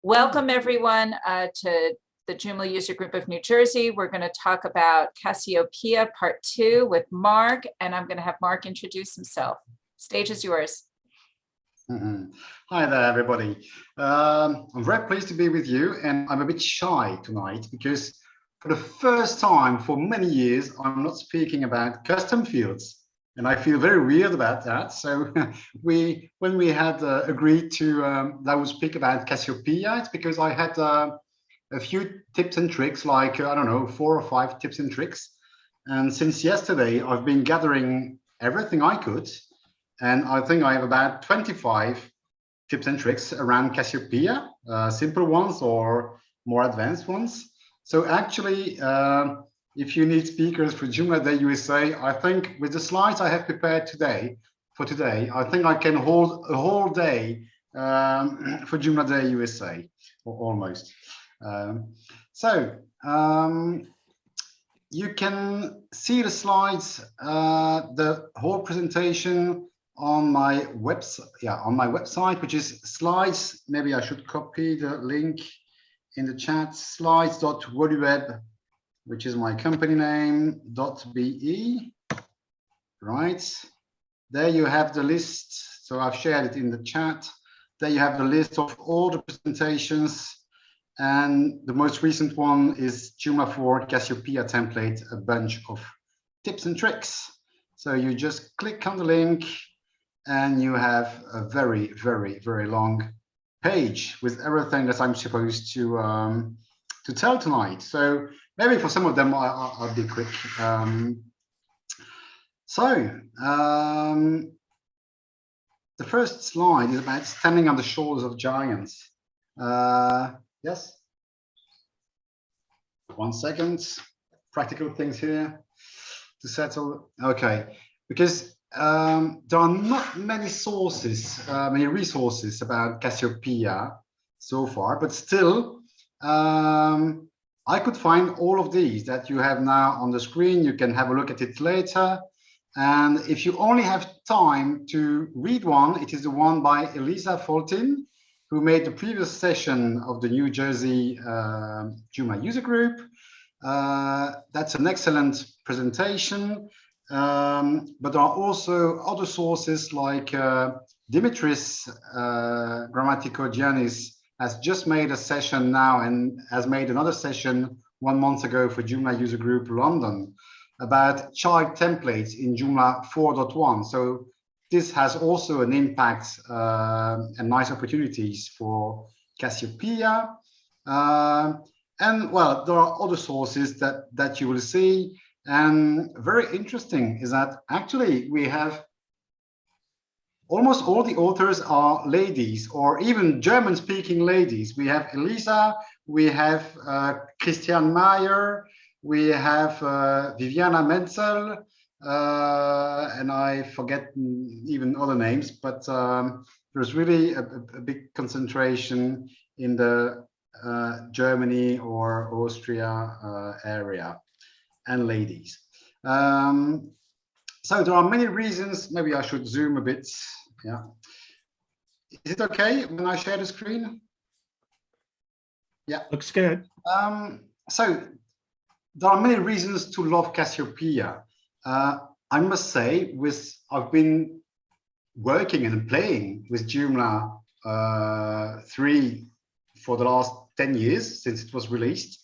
Welcome everyone to the Joomla user group of New Jersey. We're going to talk about Cassiopeia part 2 with Mark, and I'm going to have Mark introduce himself. Stage is yours. Hi there, everybody. I'm very pleased to be with you, and I'm a bit shy tonight because for the first time for many years, I'm not speaking about custom fields. And I feel very weird about that. So when we had agreed to that I would speak about Cassiopeia, it's because I had a few tips and tricks, like, I don't know, 4 or 5 tips and tricks. And since yesterday, I've been gathering everything I could. And I think I have about 25 tips and tricks around Cassiopeia, simple ones or more advanced ones. So actually, if you need speakers for JUGNJ USA, I think with the slides I have prepared for today, I think I can hold a whole day for JUGNJ USA, or almost. You can see the slides, the whole presentation on my website, which is slides. Maybe I should copy the link in the chat, slides.wodweb, which is my company name, .be. Right, there you have the list. So I've shared it in the chat. There you have the list of all the presentations, and the most recent one is Joomla 4 Cassiopeia template, a bunch of tips and tricks. So you just click on the link and you have a very, very, very long page with everything that I'm supposed to tell tonight. So maybe for some of them I'll be quick. The first slide is about standing on the shoulders of giants. Yes. 1 second. Practical things here to settle. Okay, because there are not many sources, many resources about Cassiopeia so far, but still, I could find all of these that you have now on the screen. You can have a look at it later. And if you only have time to read one, it is the one by Elisa Fultin, who made the previous session of the New Jersey Joomla user group. That's an excellent presentation. But there are also other sources like Dimitris Grammatikogiannis has just made a session now and has made another session 1 month ago for Joomla user group London about child templates in Joomla 4.1. So this has also an impact and nice opportunities for Cassiopeia. And well, there are other sources that you will see. And very interesting is that actually we have almost all the authors are ladies, or even German-speaking ladies. We have Elisa, we have Christian Mayer, we have Viviana Menzel, and I forget even other names, but there's really a big concentration in the Germany or Austria area. And ladies. So there are many reasons. Maybe I should zoom a bit. Yeah. Is it okay when I share the screen? Yeah. Looks good. So there are many reasons to love Cassiopeia. I must say, I've been working and playing with Joomla 3 for the last 10 years since it was released.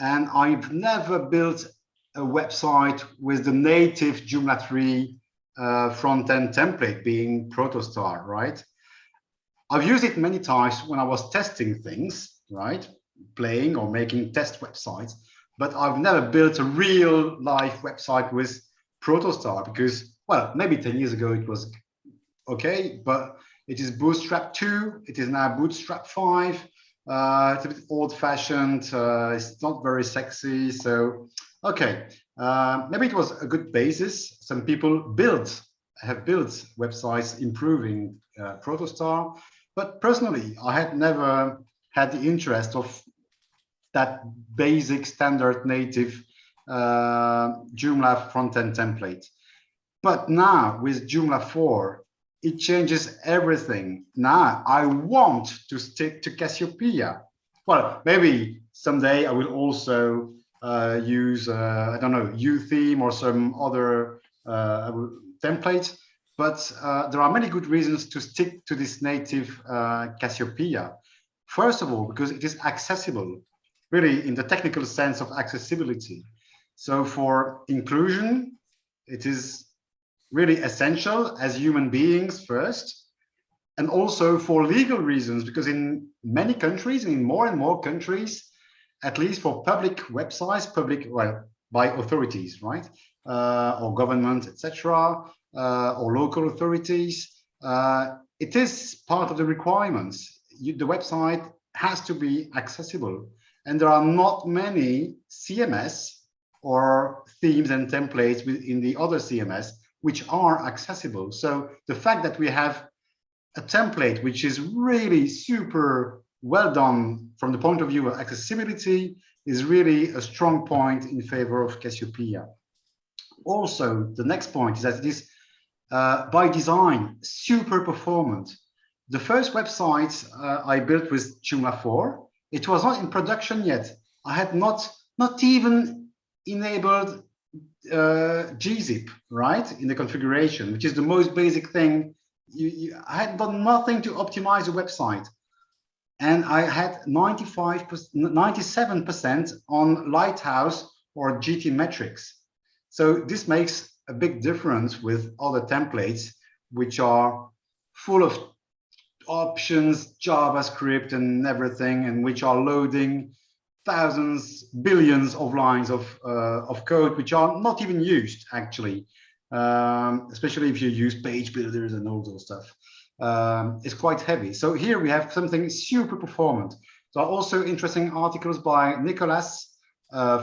And I've never built a website with the native Joomla 3 front-end template being Protostar, right? I've used it many times when I was testing things, right? Playing or making test websites, but I've never built a real life website with Protostar because, well, maybe 10 years ago it was okay, but it is Bootstrap 2, it is now Bootstrap 5. It's a bit old-fashioned. It's not very sexy. So, okay, maybe it was a good basis. Some people have built websites improving Protostar, but personally, I had never had the interest of that basic standard native Joomla front-end template. But now with Joomla 4, it changes everything. Now I want to stick to Cassiopeia. Well, maybe someday I will also use, I don't know, UTheme or some other template, but there are many good reasons to stick to this native Cassiopeia. First of all, because it is accessible, really in the technical sense of accessibility. So for inclusion, it is really essential as human beings first, and also for legal reasons, because in many countries, in more and more countries, at least for public websites, well, by authorities, right, or government, etc., or local authorities, it is part of the requirements. The website has to be accessible, and there are not many CMS or themes and templates within the other CMS which are accessible. So the fact that we have a template which is really super well done from the point of view of accessibility is really a strong point in favor of Cassiopeia. Also, the next point is that it is by design super performant. The first website I built with Joomla 4, it was not in production yet. I had not even enabled gzip, right, in the configuration, which is the most basic thing. I had done nothing to optimize the website, and I had 97% on Lighthouse or GT metrics. So this makes a big difference with other templates, which are full of options, JavaScript and everything, and which are loading thousands, billions of lines of code, which are not even used actually, especially if you use page builders and all those stuff. It's quite heavy. So here we have something super performant. There are also interesting articles by Nicolas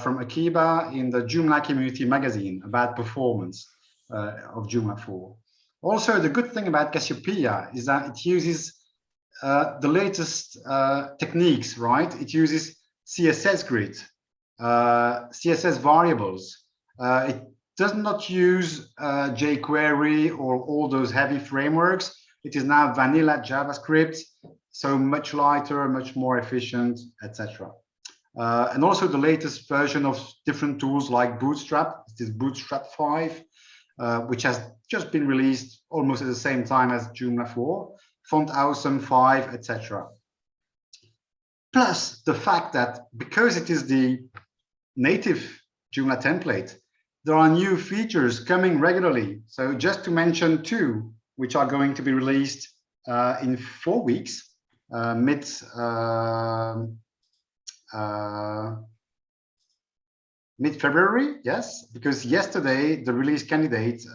from Akiba in the Joomla Community magazine about performance of Joomla 4. Also, the good thing about Cassiopeia is that it uses the latest techniques, right? It uses CSS grid, CSS variables. It does not use jQuery or all those heavy frameworks. It is now vanilla JavaScript, so much lighter, much more efficient, etc. And also the latest version of different tools like Bootstrap. It is Bootstrap 5, which has just been released almost at the same time as Joomla 4, Font Awesome 5, etc. Plus the fact that because it is the native Joomla template, there are new features coming regularly. So just to mention two, which are going to be released in 4 weeks, mid-February, yes, because yesterday the release candidate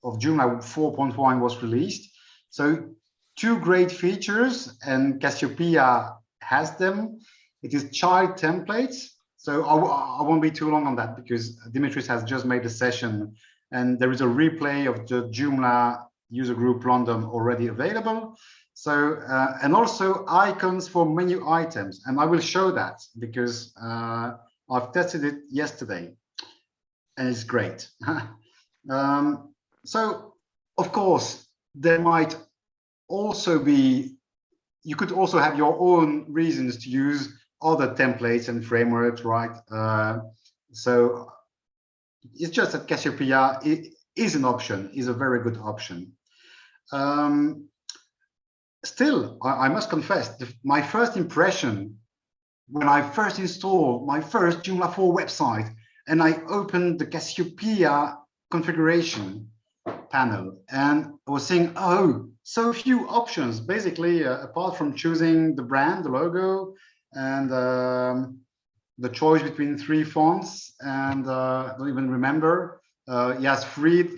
of Joomla 4.1 was released. So two great features, and Cassiopeia has them. It is child templates. So I won't be too long on that because Dimitris has just made a session and there is a replay of the Joomla user group London already available. So, and also icons for menu items. And I will show that because I've tested it yesterday and it's great. So, of course, there might also be, you could also have your own reasons to use other templates and frameworks, right? So it's just that Cassiopeia is an option, is a very good option. Still, I must confess, my first impression when I first installed my first Joomla 4 website and I opened the Cassiopeia configuration panel and I was saying, oh, so few options, basically, apart from choosing the brand, the logo, and the choice between 3 fonts, and I don't even remember. Yes, freed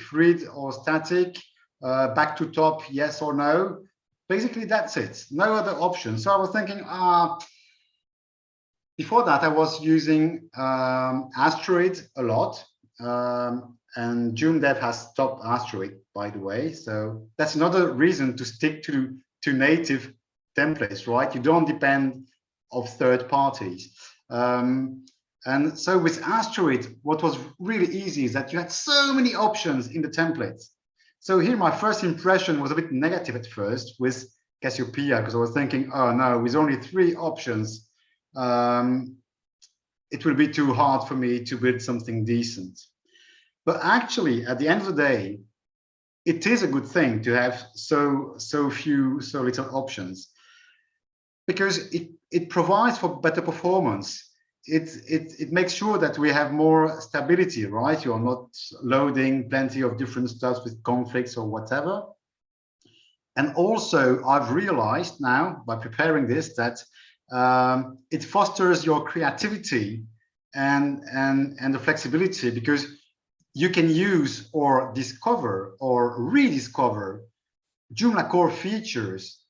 or static, back to top, yes or no. Basically, that's it. No other option. So I was thinking, before that, I was using Asteroid a lot. And JoomDev has stopped Asteroid, by the way. So that's another reason to stick to native templates, right? You don't depend on third parties. And so with Asteroid, what was really easy is that you had so many options in the templates. So here my first impression was a bit negative at first with Cassiopeia, because I was thinking, oh no, with only 3 options, it will be too hard for me to build something decent. But actually, at the end of the day, it is a good thing to have so little options, because it provides for better performance. It makes sure that we have more stability, right? You're not loading plenty of different stuff with conflicts or whatever. And also, I've realized now by preparing this that it fosters your creativity and the flexibility, because you can use or discover or rediscover Joomla core features.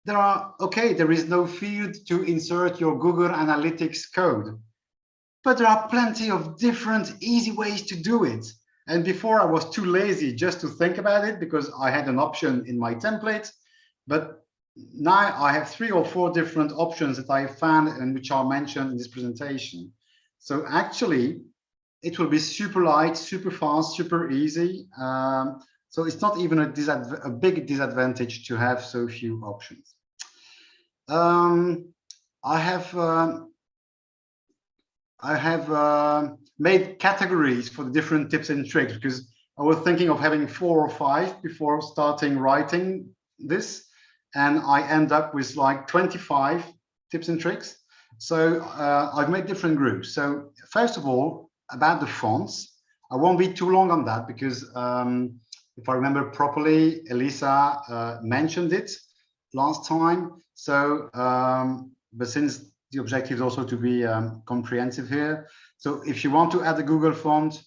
There is no field to insert your Google Analytics code, but there are plenty of different easy ways to do it. And before I was too lazy just to think about it because I had an option in my template, but now I have 3 or 4 different options that I found and which are mentioned in this presentation. So actually, it will be super light, super fast, super easy. So it's not even a big disadvantage to have so few options. I have made categories for the different tips and tricks, because I was thinking of having 4 or 5 before starting writing this, and I end up with like 25 tips and tricks. So I've made different groups. So first of all, about the fonts, I won't be too long on that, because if I remember properly, Elisa mentioned it last time. So, but since the objective is also to be comprehensive here, so if you want to add a Google font,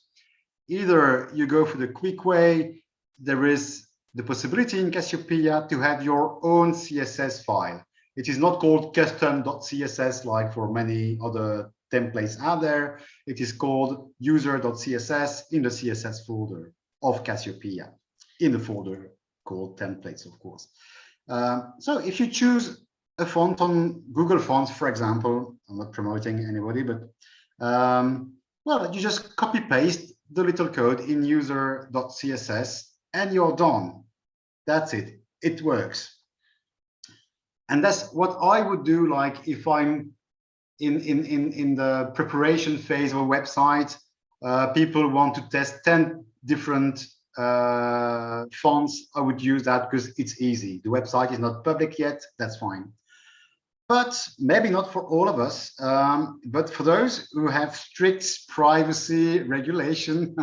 either you go for the quick way. There is the possibility in Cassiopeia to have your own CSS file. It is not called custom.css like for many other templates out there. It is called user.css in the CSS folder of Cassiopeia, in the folder called templates, of course. So if you choose a font on Google Fonts, for example, I'm not promoting anybody, but well, you just copy paste the little code in user.css and you're done. That's it. It works. And that's what I would do, like if I'm in the preparation phase of a website, people want to test 10 different fonts, I would use that because it's easy. The website is not public yet, that's fine. But maybe not for all of us, but for those who have strict privacy regulation,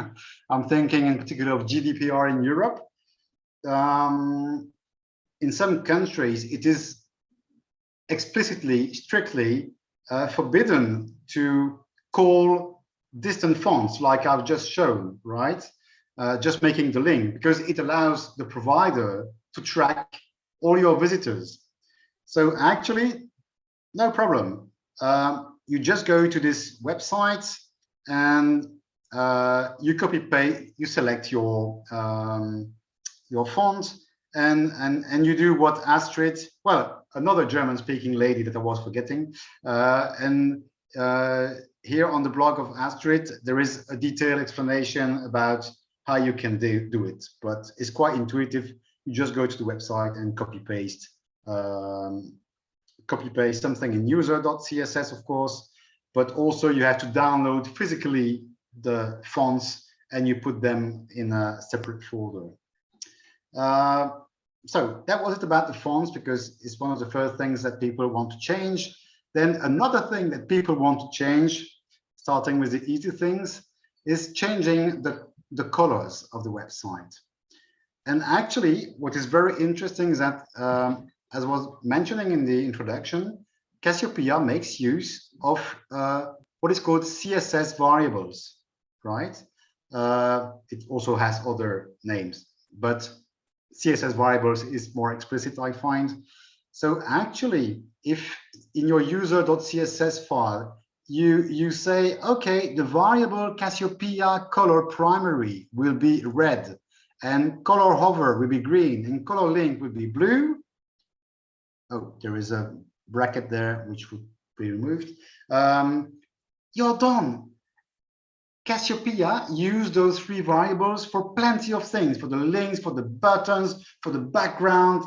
I'm thinking in particular of GDPR in Europe. In some countries, it is explicitly, strictly forbidden to call distant fonts like I've just shown, right? Just making the link, because it allows the provider to track all your visitors. So actually, no problem. You just go to this website and you copy paste, you select your font, and you do what Astrid, well, another German-speaking lady that I was forgetting, here on the blog of Astrid, there is a detailed explanation about how you can do it, but it's quite intuitive. You just go to the website and copy paste something in user.css, of course, but also you have to download physically the fonts and you put them in a separate folder. So that was it about the fonts, because it's one of the first things that people want to change. Then another thing that people want to change, starting with the easy things, is changing the colors of the website. And actually, what is very interesting is that, as I was mentioning in the introduction, Cassiopeia makes use of what is called CSS variables, right? It also has other names, but CSS variables is more explicit, I find. So actually, if in your user.css file, you say, okay, the variable Cassiopeia color primary will be red, and color hover will be green, and color link will be blue. Oh, there is a bracket there which would be removed. You're done. Cassiopeia used those three variables for plenty of things, for the links, for the buttons, for the background,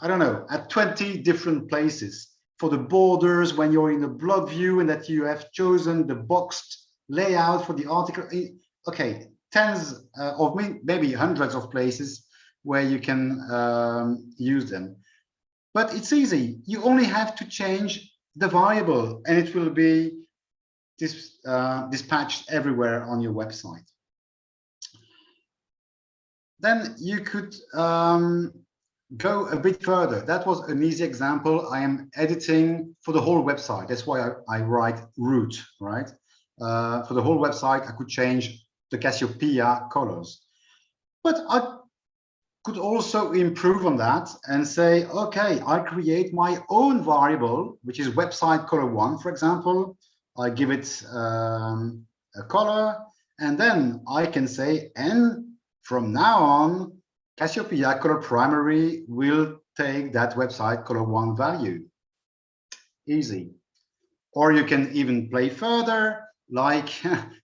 I don't know, at 20 different places. For the borders, when you're in the blog view and that you have chosen the boxed layout for the article. Okay, tens of maybe hundreds of places where you can use them. But it's easy. You only have to change the variable and it will be dispatched everywhere on your website. Then you could go a bit further. That was an easy example. I am editing for the whole website. That's why I write root, right? For the whole website, I could change the Cassiopeia colors. But I could also improve on that and say, okay, I create my own variable, which is website color 1, for example. I give it a color, and then I can say, and from now on, Cassiopeia color primary will take that website color 1 value. Easy. Or you can even play further, like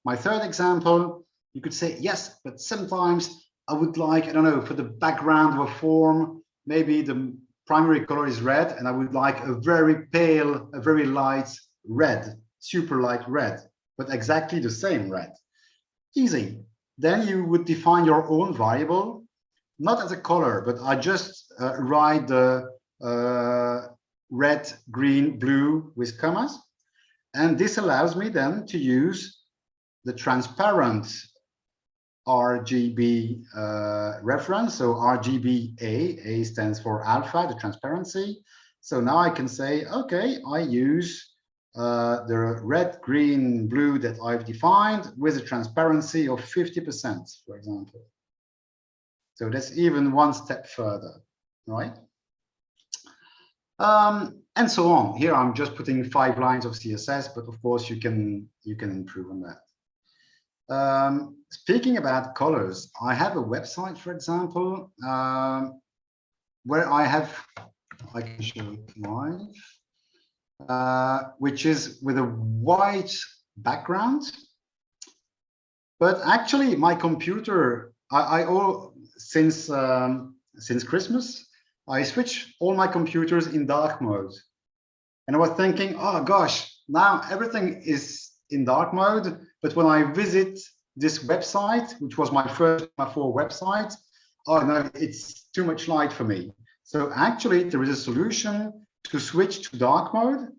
my third example. You could say, yes, but sometimes I would like, I don't know, for the background of a form, maybe the primary color is red, and I would like a very pale, a very light red, super light red, but exactly the same red. Easy. Then you would define your own variable, not as a color, but I just write the red, green, blue with commas. And this allows me then to use the transparent RGB reference. So RGBA, A stands for alpha, the transparency. So now I can say, okay, I use the red, green, blue that I've defined with a transparency of 50%, for example. So that's even one step further, right? And so on. Here I'm just putting 5 lines of CSS, but of course you can improve on that. Speaking about colors, I have a website, for example, where I can show it live, which is with a white background. But actually, my computer, since Christmas, I switched all my computers in dark mode. And I was thinking, oh gosh, now everything is in dark mode. But when I visit this website, which was my first website, oh no, it's too much light for me. So actually, there is a solution to switch to dark mode,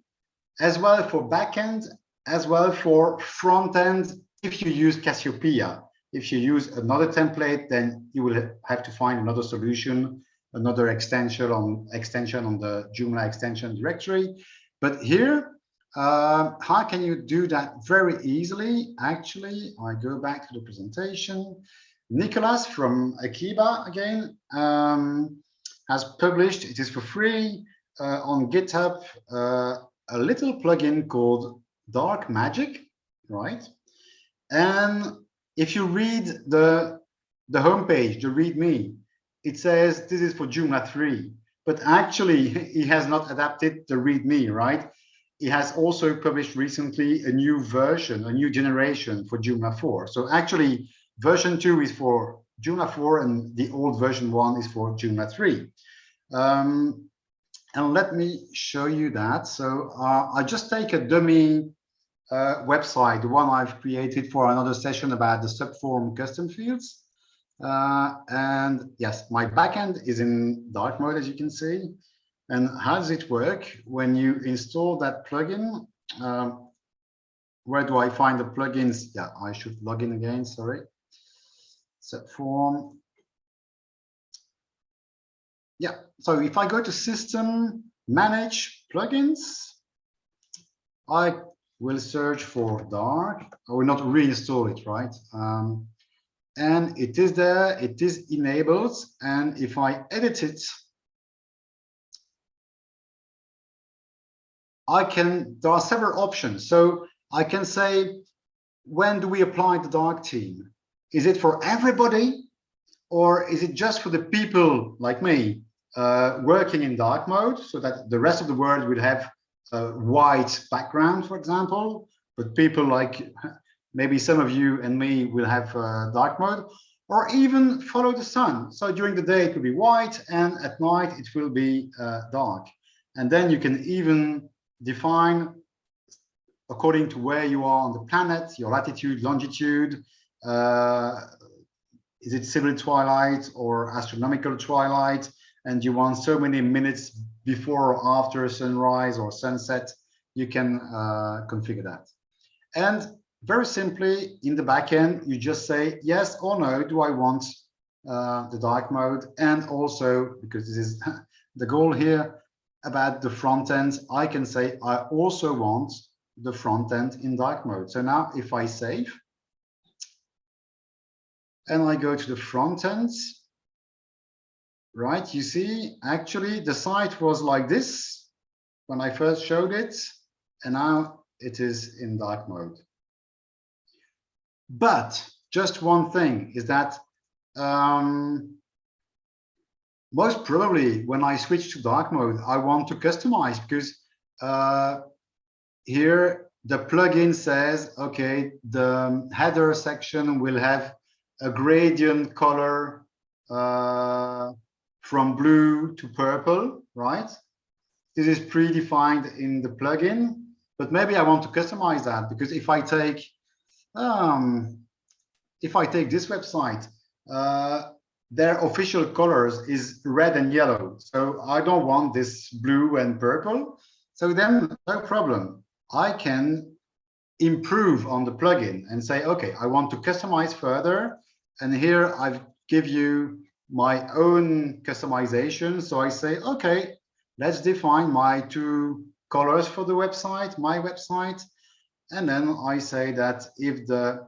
as well for backend, as well for front end. If you use Cassiopeia, if you use another template, then you will have to find another solution, another extension on the Joomla extension directory. But here, how can you do that very easily? Actually, I go back to the presentation. Nicholas from Akiba again has published, it is for free, on GitHub, a little plugin called Dark Magic, right? And if you read the homepage, the README, it says this is for Joomla 3, but actually he has not adapted the README, right? He has also published recently a new version, a new generation for Joomla 4. So actually version 2 is for Joomla 4 and the old version 1 is for Joomla 3. And let me show you that. So I just take a dummy website, the one I've created for another session about the subform custom fields. And yes, my backend is in dark mode, as you can see. And how does it work? When you install that plugin, where do I find the plugins? Yeah, I should log in again, sorry. Subform. Yeah, so if I go to System, Manage, Plugins, I will search for dark. I will not reinstall it, right? And it is there, it is enabled. And if I edit it, there are several options. So I can say, when do we apply the dark theme? Is it for everybody? Or is it just for the people like me working in dark mode, so that the rest of the world would have a white background, for example, but people like maybe some of you and me will have dark mode, or even follow the sun. So during the day it will be white, and at night it will be dark. And then you can even define, according to where you are on the planet, your latitude, longitude, is it civil twilight or astronomical twilight, and you want so many minutes before or after sunrise or sunset, you can configure that. And very simply, in the backend, you just say yes or no, do I want the dark mode? And also, because this is the goal here about the front end, I can say I also want the front end in dark mode. So now if I save and I go to the front end, right, you see, actually the site was like this when I first showed it, and now it is in dark mode. But just one thing is that most probably when I switch to dark mode, I want to customize, because here the plugin says, okay, the header section will have a gradient color from blue to purple, right? This is predefined in the plugin, but maybe I want to customize that, because if I take this website, their official colors is red and yellow, so I don't want this blue and purple. So then no problem, I can improve on the plugin and say, okay, I want to customize further, and here I give you my own customization. So I say, okay, let's define my two colors for the website, my website, and then I say that if the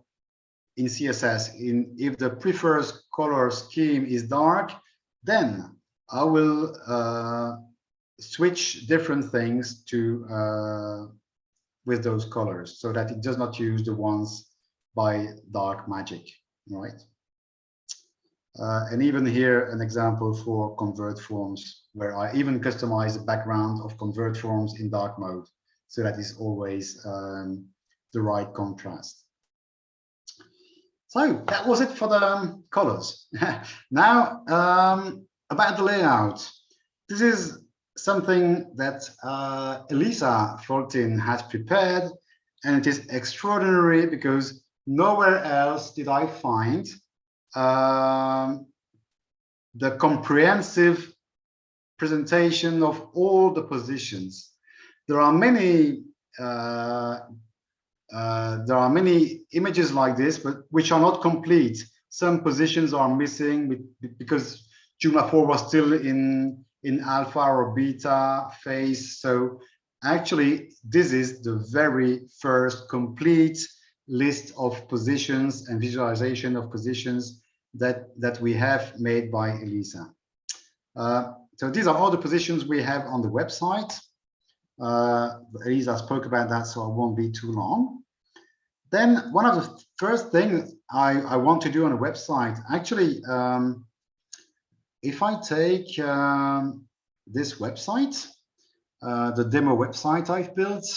in CSS, if the preferred color scheme is dark, then I will switch different things to with those colors, so that it does not use the ones by dark magic, right? And even here, an example for convert forms, where I even customize the background of convert forms in dark mode, so that is always the right contrast. So that was it for the colors. Now, about the layout. This is something that Elisa Foltin has prepared, and it is extraordinary because nowhere else did I find the comprehensive presentation of all the positions. There are many images like this, but which are not complete. Some positions are missing because Joomla 4 was still in alpha or beta phase. So actually, this is the very first complete list of positions and visualization of positions that we have made by Elisa. So these are all the positions we have on the website. Elisa spoke about that, so I won't be too long. Then one of the first things I want to do on a website, actually, if I take this website, the demo website I've built,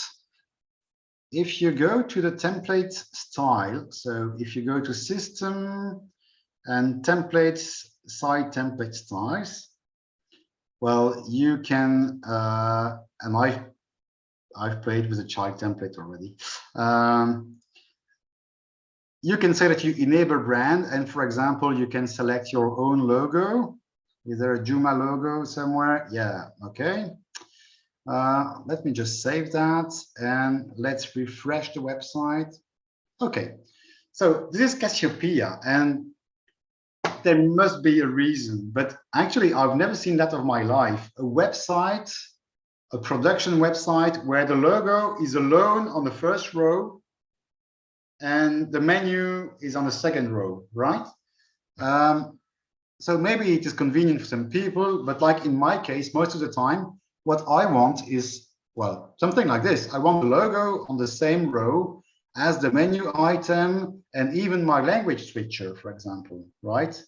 if you go to the template style, so if you go to System and Templates, Site Template Styles, well, you can, and I've played with a child template already. You can say that you enable brand, and for example, you can select your own logo. Is there a Joomla logo somewhere? Yeah, okay. Let me just save that and let's refresh the website. Okay, so this is Cassiopeia, and there must be a reason, but actually I've never seen that of my life. A website, a production website where the logo is alone on the first row and the menu is on the second row, right? So maybe it is convenient for some people, but like in my case, most of the time, what I want is, well, something like this. I want the logo on the same row as the menu item and even my language switcher, for example, right?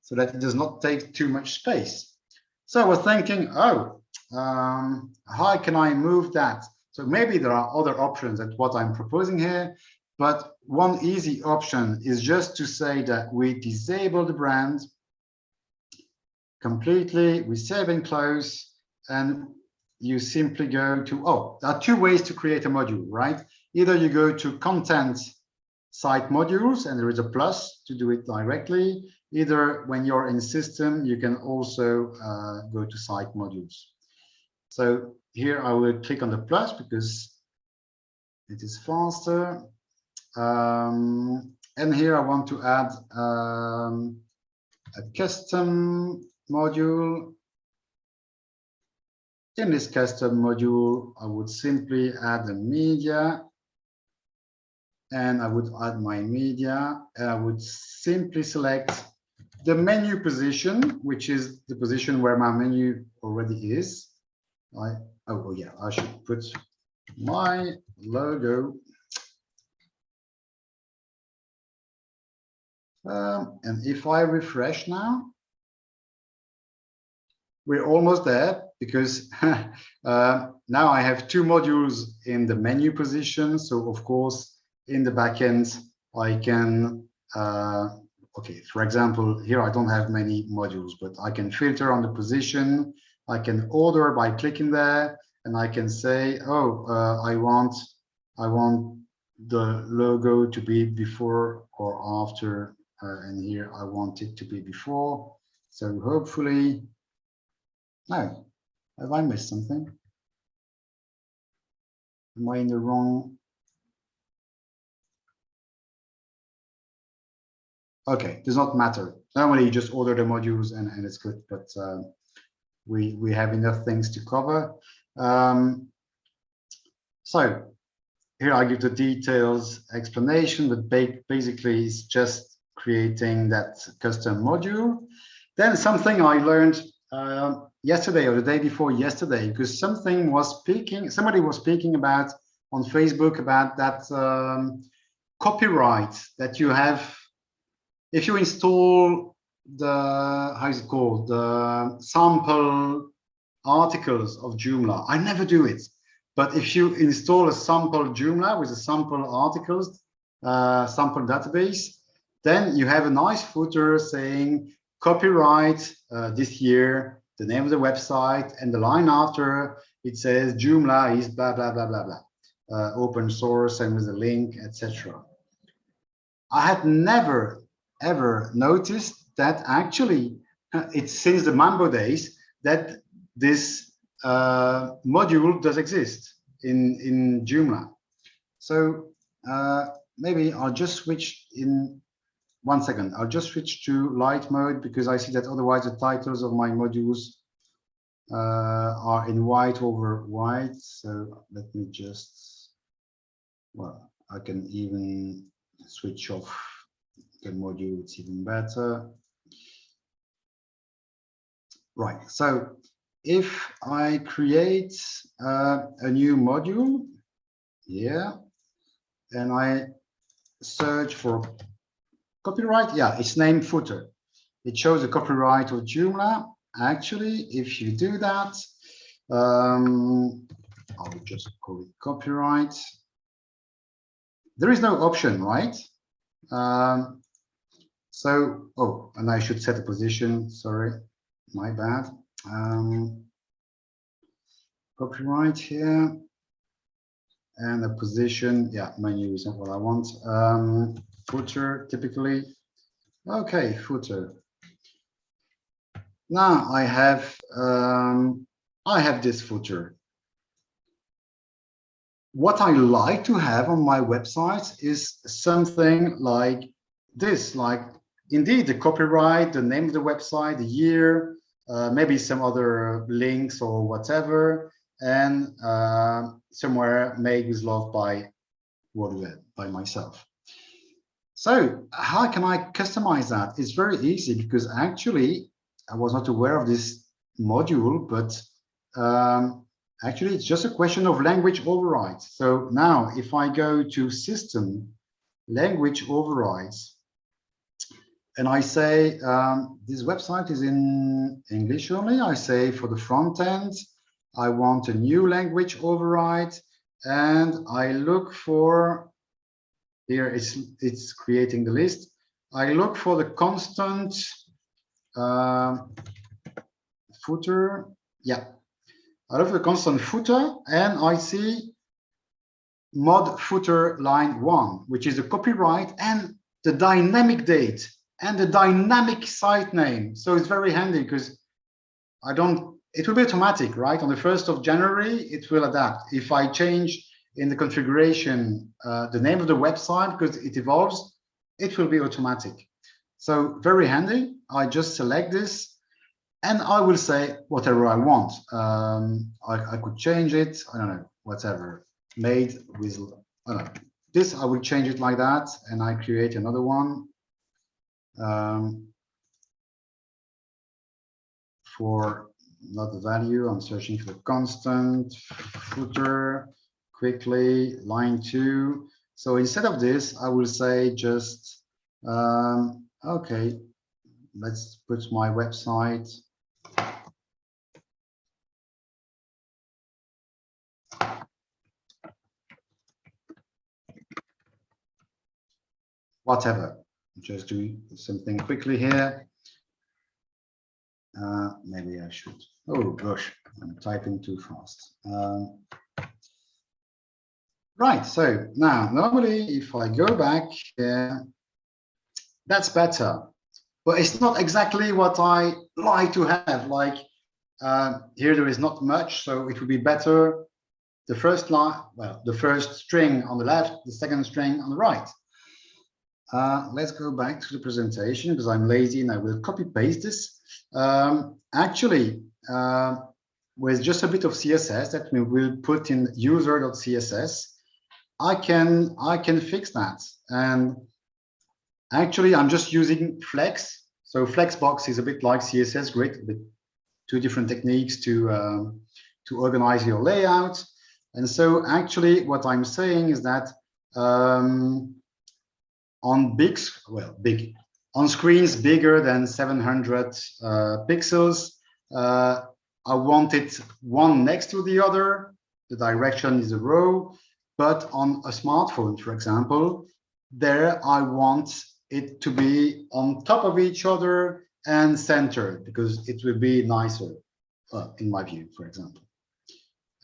So that it does not take too much space. So I was thinking, oh, how can I move that? So maybe there are other options at what I'm proposing here. But one easy option is just to say that we disable the brand completely, we save and close, and you simply go to, oh, there are two ways to create a module, right? Either you go to content site modules and there is a plus to do it directly. Either when you're in system, you can also go to site modules. So here I will click on the plus because it is faster. And here I want to add a custom module. In this custom module, I would simply add a media, and I would add my media, and I would simply select the menu position, which is the position where my menu already is. Oh yeah, I should put my logo. And if I refresh now, we're almost there because now I have two modules in the menu position. So of course, in the backend, I can, okay, for example, here I don't have many modules, but I can filter on the position. I can order by clicking there, and I can say, oh, I want the logo to be before or after, and here I want it to be before. So hopefully, no, have I missed something? Am I in the wrong? Okay, does not matter. Normally you just order the modules and it's good, but we have enough things to cover. So here I give the details explanation, but basically it's just creating that custom module. Then something I learned yesterday or the day before yesterday, because somebody was speaking about on Facebook about that copyright that you have if you install the, how is it called, the sample articles of Joomla. I never do it, but if you install a sample Joomla with a sample articles, sample database, then you have a nice footer saying copyright this year, the name of the website, and the line after it says Joomla is blah blah blah blah blah, open source and with a link, etc. I had never ever noticed that actually it's since the Mambo days that this module does exist in Joomla. So maybe I'll just switch in 1 second. I'll just switch to light mode because I see that otherwise the titles of my modules are in white over white. So let me just, well, I can even switch off the module, it's even better. Right, so if I create a new module here and I search for copyright, yeah, it's named footer. It shows the copyright of Joomla. Actually, if you do that, I'll just call it copyright. There is no option, right? So, oh, and I should set a position, sorry, my bad. Copyright here, and a position, yeah, menu is not what I want. Footer, typically. Okay, footer. Now I have this footer. What I like to have on my website is something like this, like indeed the copyright, the name of the website, the year, maybe some other links or whatever, and somewhere made with love by WordWeb, by myself. So how can I customize that? It's very easy because actually I was not aware of this module, but actually it's just a question of language overrides. So now if I go to system language overrides and I say this website is in English only, I say for the front end I want a new language override and I look for Here it's creating the list. I look for the constant footer. Yeah, I look for the constant footer, and I see mod footer line 1, which is the copyright and the dynamic date and the dynamic site name. So it's very handy because it will be automatic, right? On the 1st of January, it will adapt. If I change in the configuration the name of the website because it evolves, it will be automatic. So very handy. I just select this and I will say whatever I want. I could change it, I don't know, whatever. Made with, I don't know, this, I will change it like that, and I create another one for not the value. I'm searching for the constant footer quickly, line 2. So instead of this, I will say just okay, let's put my website. Whatever, just do something quickly here. Maybe I should. Oh gosh, I'm typing too fast. Right, so now normally if I go back here, that's better, but it's not exactly what I like to have. Like here there is not much, so it would be better the first line, well, the first string on the left, the second string on the right. Let's go back to the presentation because I'm lazy and I will copy paste this. Actually, with just a bit of CSS that we will put in user.css, I can fix that. And actually, I'm just using Flex. So Flexbox is a bit like CSS Grid, with 2 different techniques to organize your layout. And so actually, what I'm saying is that on on screens bigger than 700 pixels, I want it one next to the other. The direction is a row, but on a smartphone, for example, there I want it to be on top of each other and centered because it will be nicer, in my view, for example.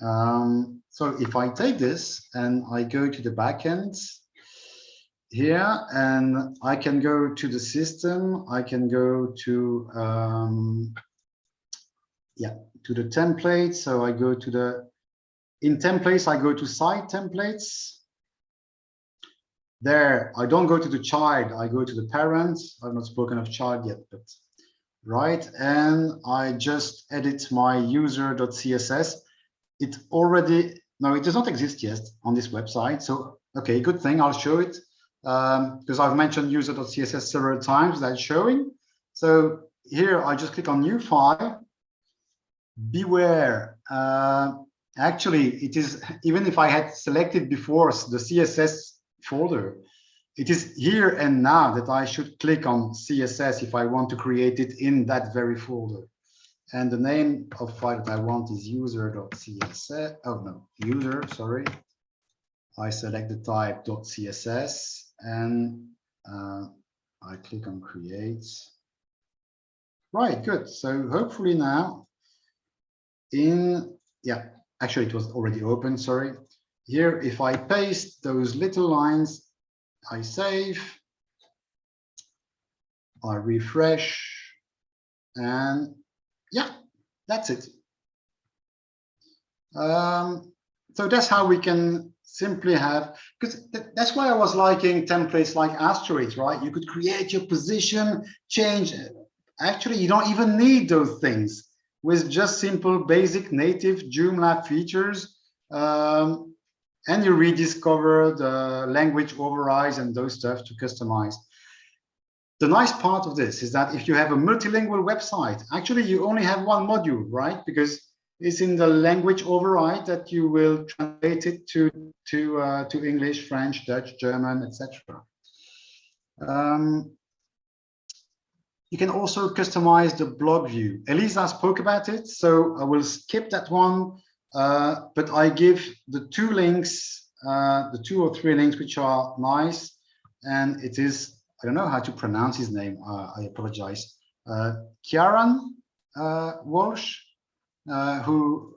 So if I take this and I go to the backend here, and I can go to the system, I can go to to the template. So I go to the, in templates, I go to site templates. There, I don't go to the child, I go to the parent. I've not spoken of child yet, but right. And I just edit my user.css. It already, no, it does not exist yet on this website. So, okay, good thing, I'll show it. Because I've mentioned user.css several times, that's showing. So here I just click on new file. Beware, actually it is, even if I had selected before the CSS folder, it is here and now that I should click on CSS if I want to create it in that very folder. And the name of file that I want is user.css. Oh no, user, sorry. I select the type .css and I click on create. Right, good. So hopefully now actually it was already open, sorry. Here, if I paste those little lines, I save, I refresh, and yeah, that's it. So that's how we can simply have, because that's why I was liking templates like Asteroids, right? You could create your position, change. Actually, you don't even need those things with just simple basic native Joomla features. And you rediscover the language overrides and those stuff to customize. The nice part of this is that if you have a multilingual website, actually you only have one module, right? Because it's in the language override that you will translate it to English, French, Dutch, German, etc. You can also customize the blog view. Elisa spoke about it, so I will skip that one. But I give the 2 links the 2 or 3 links which are nice, and it is, I don't know how to pronounce his name, I apologize, Kieran Walsh, who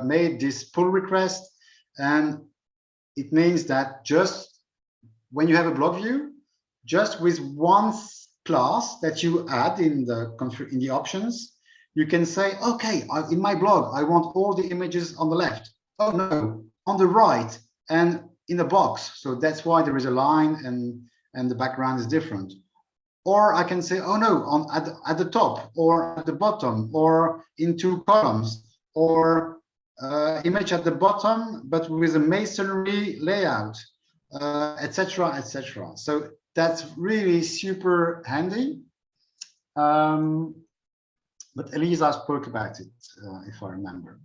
made this pull request, and it means that just when you have a blog view, just with one class that you add in the options, you can say, okay, in my blog, I want all the images on the left. Oh no, on the right and in a box. So that's why there is a line and the background is different. Or I can say, oh no, at the top or at the bottom or in 2 columns, or image at the bottom, but with a masonry layout, etc., etc. So that's really super handy. But Elisa spoke about it, if I remember.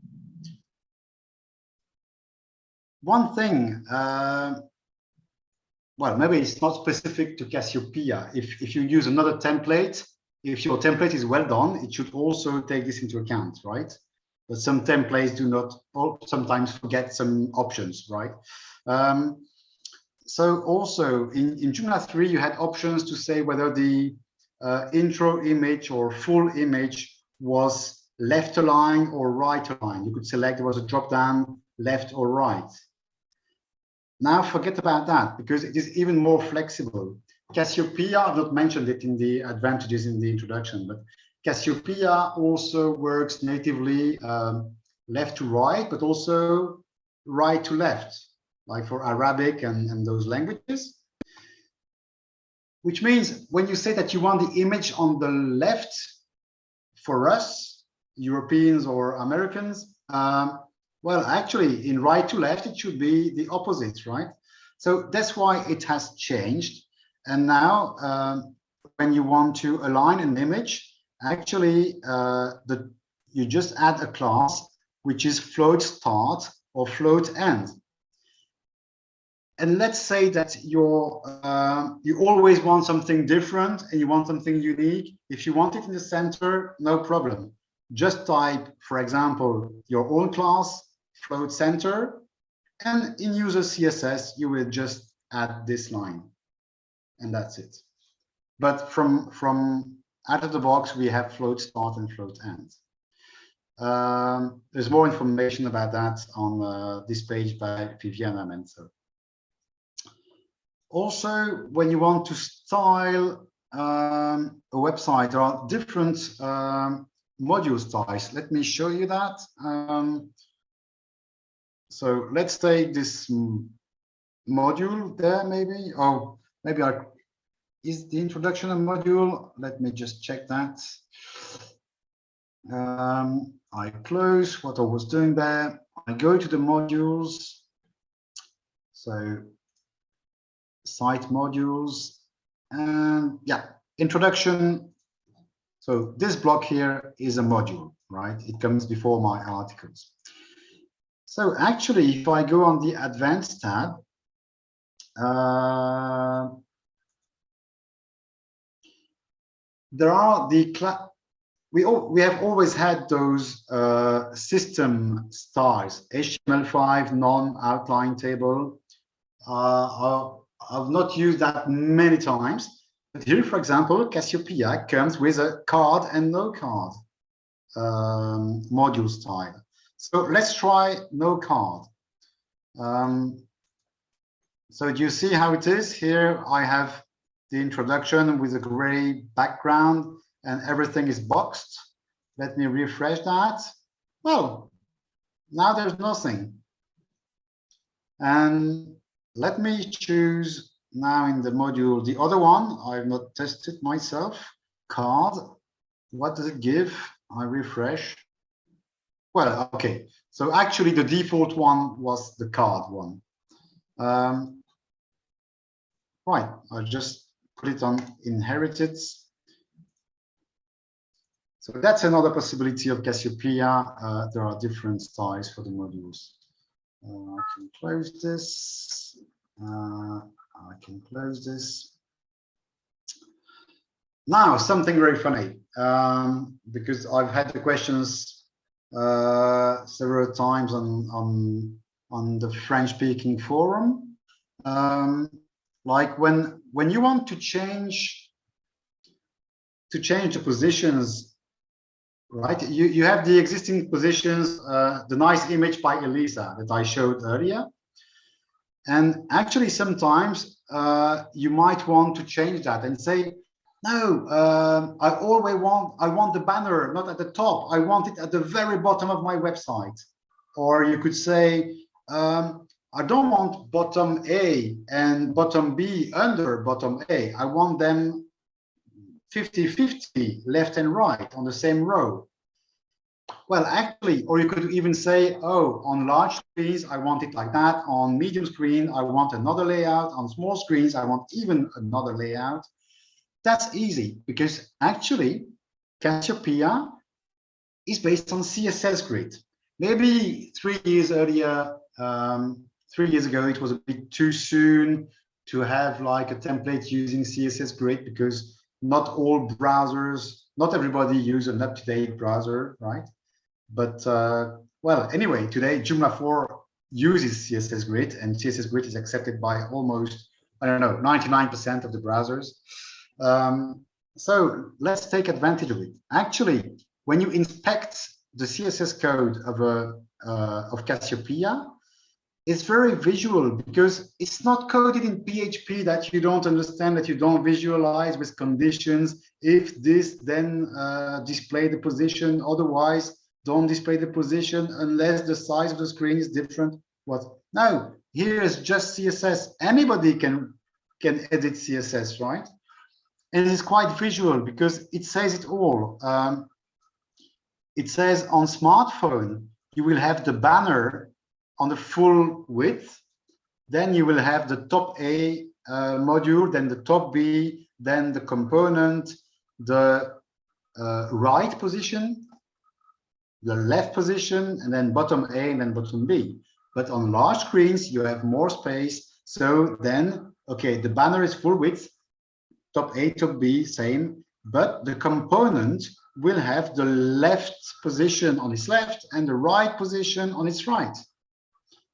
One thing, well, maybe it's not specific to Cassiopeia. If you use another template, if your template is well done, it should also take this into account, right? But some templates do not, or sometimes forget some options, right? So also in JUGNJ 3, you had options to say whether the intro image or full image was left align or right align. You could select, there was a drop down left or right. Now forget about that, because it is even more flexible. Cassiopeia, I've not mentioned it in the advantages in the introduction, but Cassiopeia also works natively left to right, but also right to left, like for Arabic and those languages. Which means when you say that you want the image on the left, for us, Europeans or Americans, well, actually, in right to left, it should be the opposite, right? So that's why it has changed. And now, when you want to align an image, actually, you just add a class which is float start or float end. And let's say that you always want something different and you want something unique. If you want it in the center, no problem. Just type, for example, your own class, float center, and in user CSS, you will just add this line, and that's it. But from out of the box, we have float start and float end. There's more information about that on this page by Viviana Menzo. Also, when you want to style a website, there are different module styles. Let me show you that. So let's take this module there, maybe. Oh, maybe is the introduction a module? Let me just check that. I close what I was doing there. I go to the modules. So site modules, and yeah, introduction. So this block here is a module, right? It comes before my articles. So actually, if I go on the advanced tab, there are the we have always had those system styles, HTML5 non-outline table. I've not used that many times, but here, for example, Cassiopeia comes with a card and no card module style. So let's try no card. So do you see how it is? Here I have the introduction with a gray background and everything is boxed. Let me refresh that. Well, now there's nothing. And let me choose now in the module the other one. I've not tested myself. Card. What does it give? I refresh. Well, okay. So actually the default one was the card one. Right. I'll just put it on inherited. So that's another possibility of Cassiopeia. There are different styles for the modules. I can close this. I can close this. Now, something very funny, because I've had the questions several times on on the French-speaking forum. Like when you want to change the positions, right? You have the existing positions, the nice image by Elisa that I showed earlier. And actually, sometimes you might want to change that and say, no, I want the banner not at the top. I want it at the very bottom of my website. Or you could say, I don't want bottom A and bottom B under bottom A. I want them 50-50 left and right on the same row. Well, actually, or you could even say, oh, on large screens, I want it like that. On medium screen, I want another layout. On small screens, I want even another layout. That's easy because actually, Cassiopeia is based on CSS grid. Maybe 3 years earlier, 3 years ago, it was a bit too soon to have like a template using CSS grid because not all browsers, not everybody use an up-to-date browser, right? But well, anyway, today Joomla 4 uses CSS grid, and CSS grid is accepted by almost, I don't know, 99% of the browsers. So let's take advantage of it. Actually, when you inspect the CSS code of Cassiopeia, it's very visual because it's not coded in PHP that you don't understand, that you don't visualize with conditions. If this, then display the position. Otherwise, don't display the position unless the size of the screen is different. What? No, here is just CSS. Anybody can edit CSS, right? And it's quite visual because it says it all. It says on smartphone, you will have the banner on the full width. Then you will have the top A module, then the top B, then the component, the right position, the left position, and then bottom A and then bottom B. But on large screens, you have more space. So then, okay, the banner is full width, top A, top B, same, but the component will have the left position on its left and the right position on its right.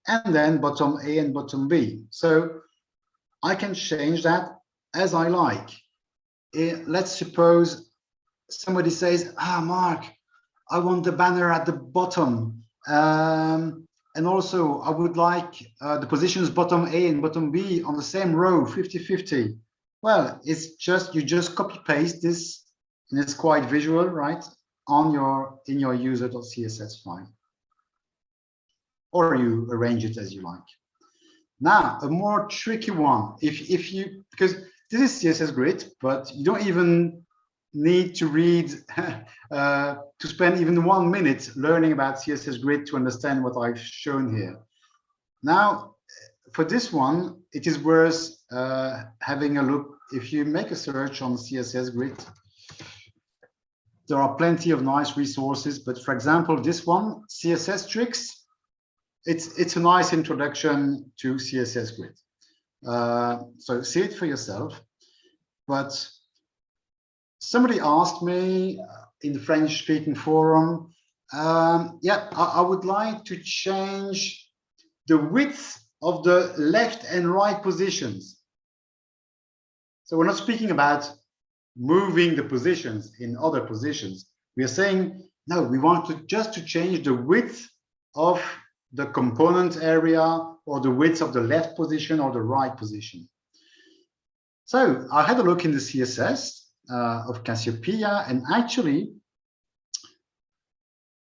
And then bottom A and bottom B. So I can change that as I like. Let's suppose somebody says, Mark, I want the banner at the bottom. And also I would like the positions bottom A and bottom B on the same row, 50-50. Well, it's just, you just copy paste this and it's quite visual, right? In your user.css file. Or you arrange it as you like. Now, a more tricky one, if you, because this is CSS grid, but you don't even need to read, to spend even 1 minute learning about CSS grid to understand what I've shown here. Now, for this one, it is worth having a look. If you make a search on CSS grid, there are plenty of nice resources, but for example, this one, CSS tricks, it's a nice introduction to CSS grid. So see it for yourself. But somebody asked me in the French-speaking forum, yeah, I would like to change the width of the left and right positions. So we're not speaking about moving the positions in other positions. We are saying, no, we want to just to change the width of the component area or the width of the left position or the right position. So I had a look in the CSS of Cassiopeia, and actually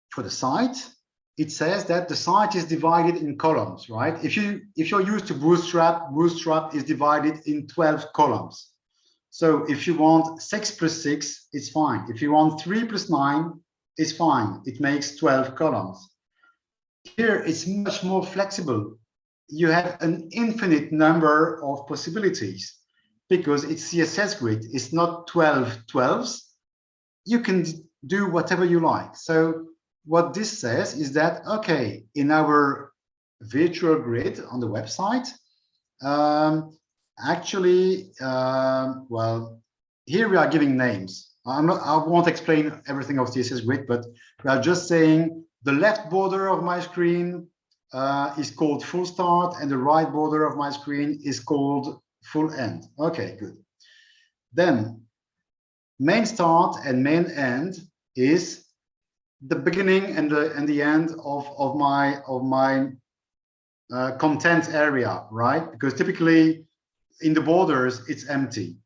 for the site, it says that the site is divided in columns, right? If you're used to Bootstrap, Bootstrap is divided in 12 columns. So if you want 6 plus 6, it's fine. If you want 3 plus 9, it's fine. It makes 12 columns. Here, it's much more flexible. You have an infinite number of possibilities because it's CSS grid. It's not 12 12s. You can do whatever you like. So what this says is that, okay, in our virtual grid on the website, actually, well, here we are giving names. I won't explain everything of CSS grid, but we are just saying the left border of my screen is called full start, and the right border of my screen is called full end. Okay, good. Then main start and main end is the beginning and the end of my content area, right? Because typically in the borders it's empty.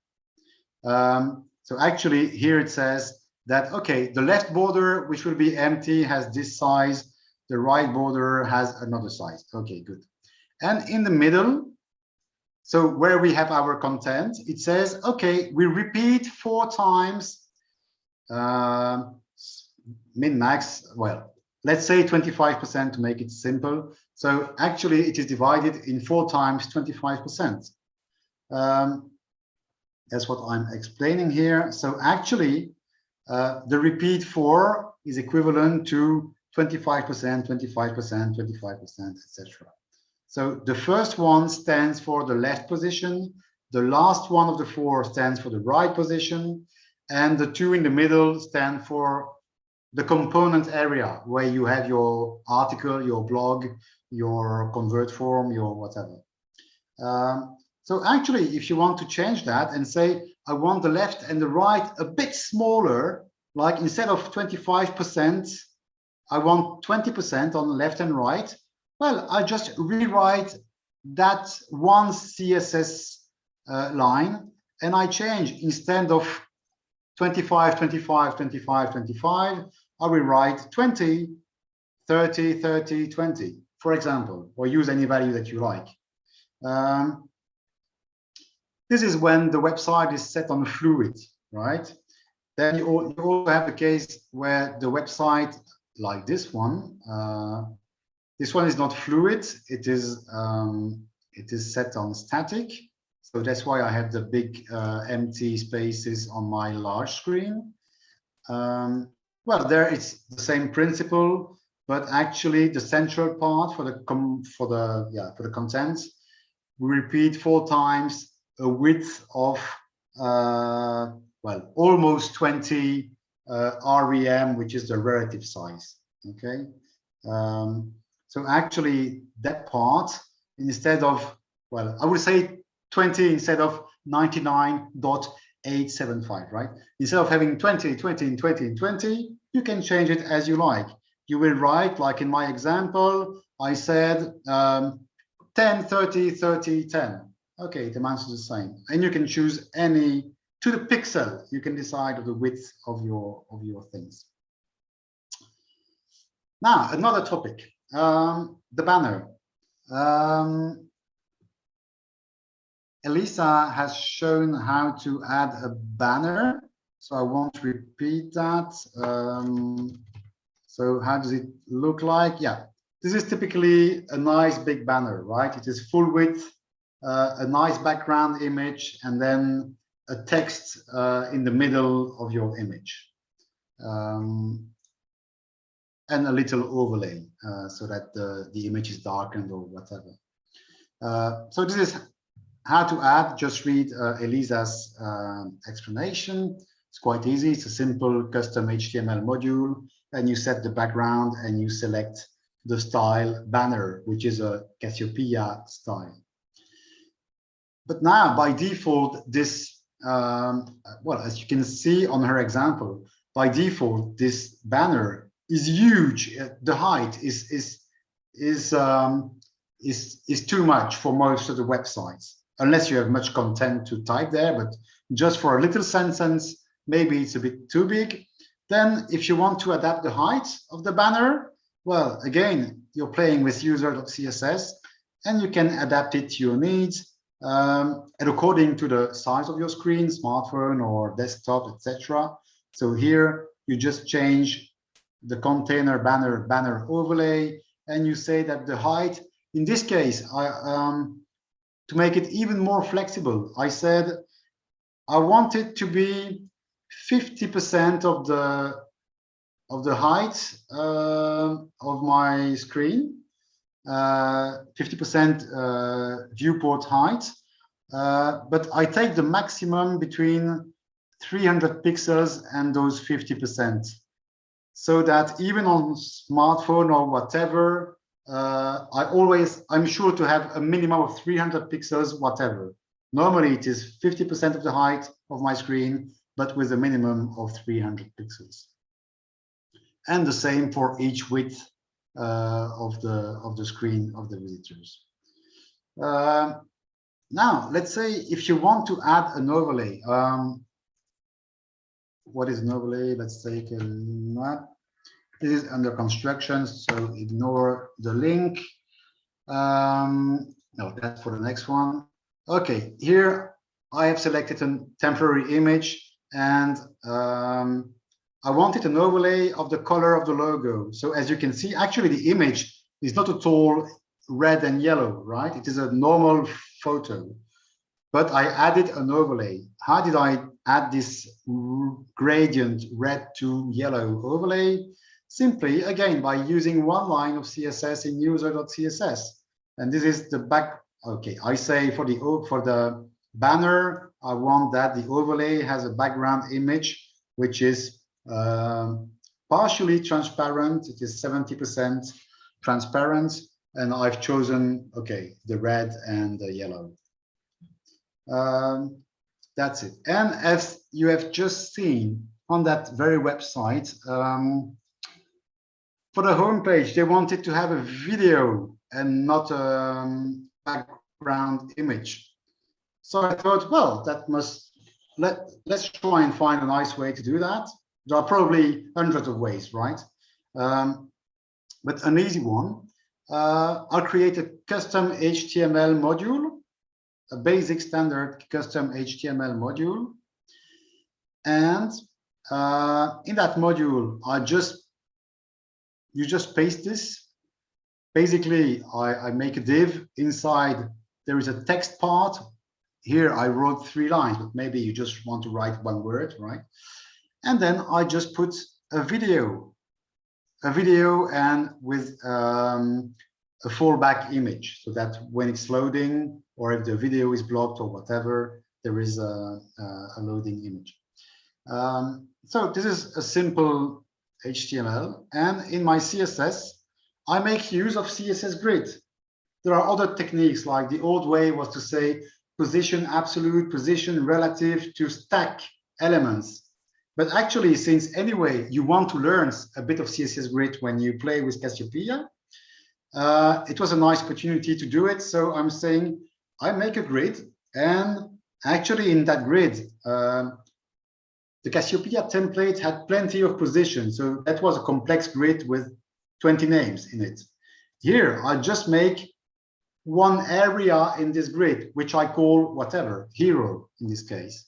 So actually here it says that, okay, the left border, which will be empty, has this size, the right border has another size. Okay, good. And in the middle, so where we have our content, it says, okay, we repeat 4 times min max, well, let's say 25% to make it simple. So actually it is divided in 4 times 25%. That's what I'm explaining here. So actually the repeat 4 is equivalent to 25%, 25%, 25%, etc. So the first one stands for the left position, the last one of the 4 stands for the right position, and the 2 in the middle stand for the component area where you have your article, your blog, your convert form, your whatever. So actually, if you want to change that and say, I want the left and the right a bit smaller, like instead of 25%, I want 20% on the left and right, well, I just rewrite that one CSS line, and I change, instead of 25, 25, 25, 25, I will write 20, 30, 30, 20, for example, or use any value that you like. This is when the website is set on fluid, right? Then you also have the case where the website, like this one is not fluid. It is set on static. So that's why I have the big empty spaces on my large screen. Well, there it's the same principle, but actually the central part for the content, we repeat 4 times a width of well, almost 20 REM, which is the relative size. Okay, so actually that part, instead of, well, I would say 20 instead of 99.875, right? Instead of having 20, 20, and 20, and 20, you can change it as you like. You will write, like in my example, I said 10, 30, 30, 10. Okay, it amounts to the same. And you can choose any, to the pixel, you can decide the width of your things. Now, another topic, the banner. Elisa has shown how to add a banner, so I won't repeat that. So how does it look like? Yeah, this is typically a nice big banner, right? It is full width, a nice background image, and then a text in the middle of your image. And a little overlay so that the image is darkened or whatever. So this is how to add. Just read Elisa's explanation. It's quite easy. It's a simple custom HTML module, and you set the background and you select the style banner, which is a Cassiopeia style. But now, by default, this, well, as you can see on her example, by default, this banner is huge. The height is too much for most of the websites, unless you have much content to type there. But just for a little sentence, maybe it's a bit too big. Then if you want to adapt the height of the banner, well, again, you're playing with user.css, and you can adapt it to your needs, and according to the size of your screen, smartphone or desktop, etc. So here you just change the container banner overlay, and you say that the height, in this case, to make it even more flexible, I said I want it to be 50% of the height of my screen, 50% viewport height, but I take the maximum between 300 pixels and those 50%, so that even on smartphone or whatever, I'm sure to have a minimum of 300 pixels, whatever. Normally it is 50% of the height of my screen, but with a minimum of 300 pixels. And the same for each width of the screen of the visitors. Now, let's say if you want to add an overlay. What is an overlay? Let's take a map. This is under construction, so ignore the link. No, that's for the next one. Okay, here I have selected a temporary image, and I wanted an overlay of the color of the logo. So as you can see, actually the image is not at all red and yellow, right? It is a normal photo, but I added an overlay. How did I add this gradient red to yellow overlay? Simply, again, by using one line of CSS in user.css. And this is the back. Okay, I say for the banner, I want that the overlay has a background image, which is partially transparent. It is 70% transparent. And I've chosen, okay, the red and the yellow. That's it. And as you have just seen on that very website, for the homepage, they wanted to have a video and not a background image. So I thought, well, that let's try and find a nice way to do that. There are probably hundreds of ways, right? But an easy one. I'll create a custom HTML module, a basic standard custom HTML module. And in that module, you just paste this. Basically, I make a div. Inside, there is a text part. Here, I wrote 3 lines, but maybe you just want to write 1 word, right? And then I just put a video and with a fallback image, so that when it's loading, or if the video is blocked or whatever, there is a loading image. So this is a simple HTML, and in my CSS, I make use of CSS grid. There are other techniques, like the old way was to say position absolute, position relative, to stack elements. But actually, since anyway, you want to learn a bit of CSS grid when you play with Cassiopeia, it was a nice opportunity to do it. So I'm saying I make a grid, and actually in that grid, the Cassiopeia template had plenty of positions. So that was a complex grid with 20 names in it. Here, I just make one area in this grid, which I call whatever, hero in this case.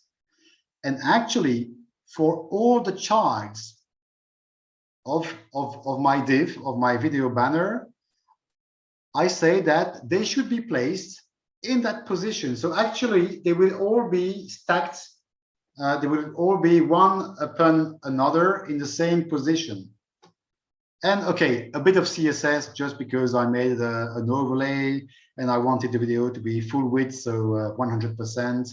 And actually, for all the childs of my div, of my video banner, I say that they should be placed in that position. So actually, they will all be stacked. They will all be one upon another in the same position. And okay, a bit of CSS just because I made an overlay and I wanted the video to be full width, so 100%,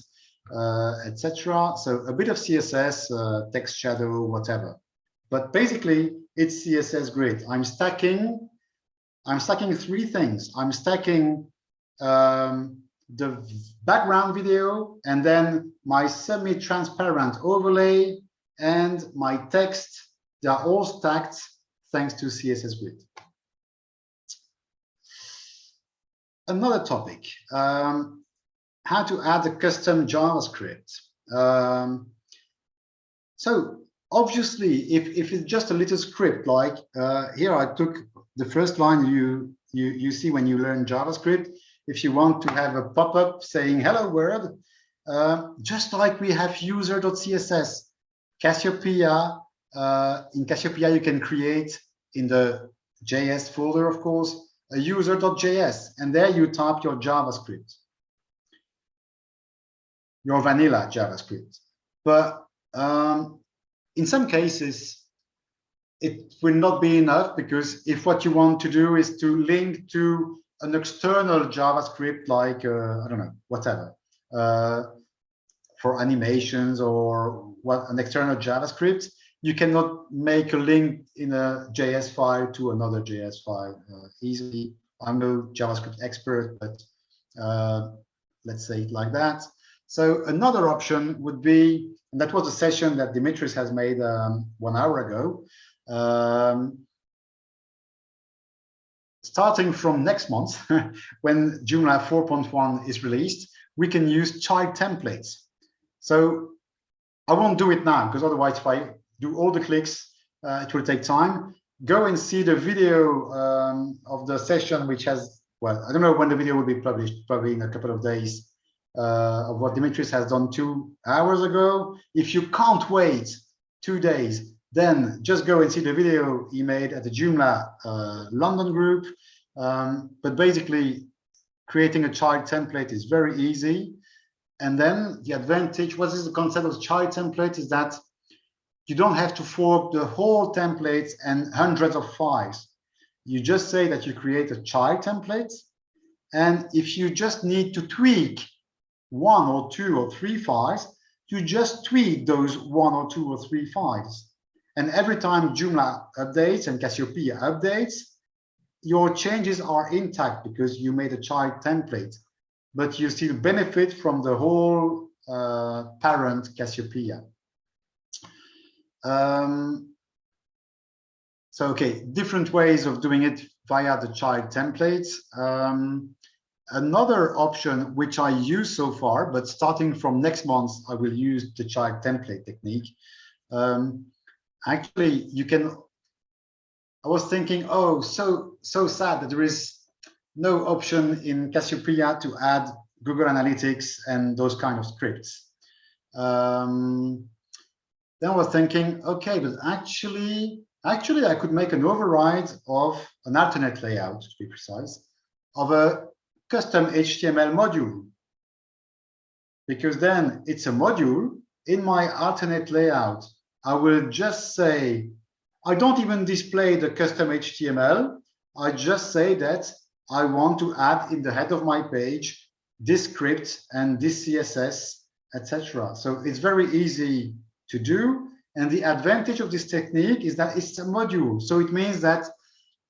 etc. So a bit of CSS, text shadow, whatever. But basically, it's CSS grid. I'm stacking 3 things. I'm stacking the background video, and then my semi-transparent overlay and my text. They are all stacked thanks to CSS grid. Another topic, how to add a custom JavaScript. So obviously, if it's just a little script, like here I took the first line you see when you learn JavaScript. If you want to have a pop-up saying hello world, just like we have user.css, Cassiopeia, in Cassiopeia you can create in the JS folder, of course, a user.js, and there you type your JavaScript, your vanilla JavaScript. But in some cases, it will not be enough, because if what you want to do is to link to an external JavaScript, like, I don't know, whatever, for animations or an external JavaScript, you cannot make a link in a JS file to another JS file easily. I'm no JavaScript expert, but let's say it like that. So another option would be, and that was a session that Dimitris has made 1 hour ago. Starting from next month, when Joomla 4.1 is released, we can use child templates. So I won't do it now, because otherwise if I do all the clicks, it will take time. Go and see the video of the session, which has, well, I don't know when the video will be published, probably in a couple of days, of what Dimitris has done 2 hours ago. If you can't wait 2 days, then just go and see the video he made at the Joomla London group. But basically, creating a child template is very easy. And then the advantage, what is the concept of child template, is that you don't have to fork the whole template and hundreds of files. You just say that you create a child template. And if you just need to tweak 1 or 2 or 3 files, you just tweak those 1 or 2 or 3 files. And every time Joomla updates and Cassiopeia updates, your changes are intact because you made a child template, but you still benefit from the whole parent Cassiopeia. So, okay, different ways of doing it via the child templates. Another option which I use so far, but starting from next month, I will use the child template technique. Actually, you can, I was thinking, oh, so sad that there is no option in Cassiopeia to add Google Analytics and those kind of scripts. Then I was thinking, okay, but actually I could make an override of an alternate layout, to be precise, of a custom HTML module. Because then it's a module in my alternate layout. I will just say, I don't even display the custom HTML. I just say that I want to add in the head of my page this script and this CSS, etc. So it's very easy to do. And the advantage of this technique is that it's a module. So it means that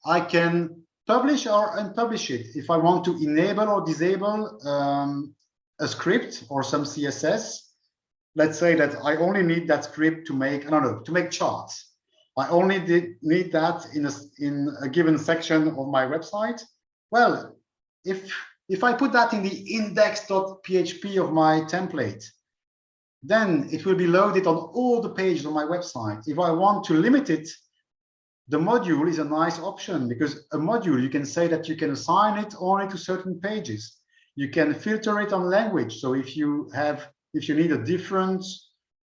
I can publish or unpublish it. If I want to enable or disable a script or some CSS, let's say that I only need that script to make, I don't know, to make charts. I only need that in a given section of my website. Well, if I put that in the index.php of my template, then it will be loaded on all the pages of my website. If I want to limit it, the module is a nice option, because a module, you can say that you can assign it only to certain pages. You can filter it on language. So if you need a different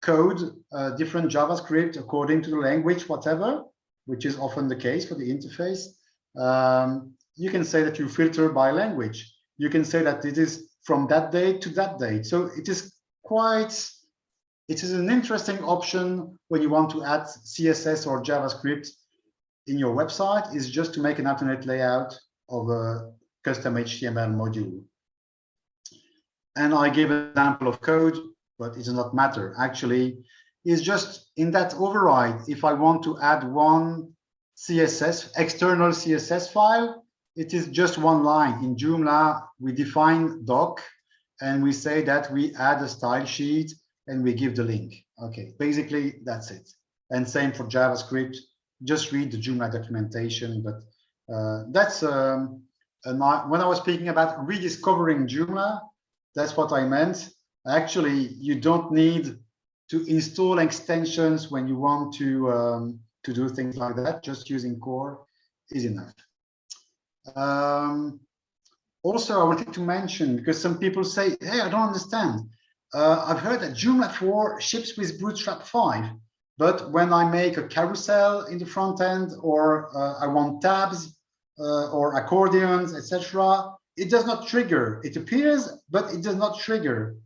code, different JavaScript according to the language, whatever, which is often the case for the interface, you can say that you filter by language. You can say that it is from that date to that date. So it is an interesting option when you want to add CSS or JavaScript in your website, is just to make an alternate layout of a custom HTML module. And I gave an example of code, but it does not matter. Actually, it's just in that override, if I want to add one CSS, external CSS file, it is just one line. In Joomla, we define doc, and we say that we add a style sheet, and we give the link. Okay, basically, that's it. And same for JavaScript. Just read the Joomla documentation. But that's when I was speaking about rediscovering Joomla, that's what I meant. Actually, you don't need to install extensions when you want to do things like that. Just using core is enough. Also, I wanted to mention, because some people say, hey, I don't understand. I've heard that Joomla 4 ships with Bootstrap 5, but when I make a carousel in the front end, or I want tabs or accordions, etc., it does not trigger. It appears, but it does not trigger.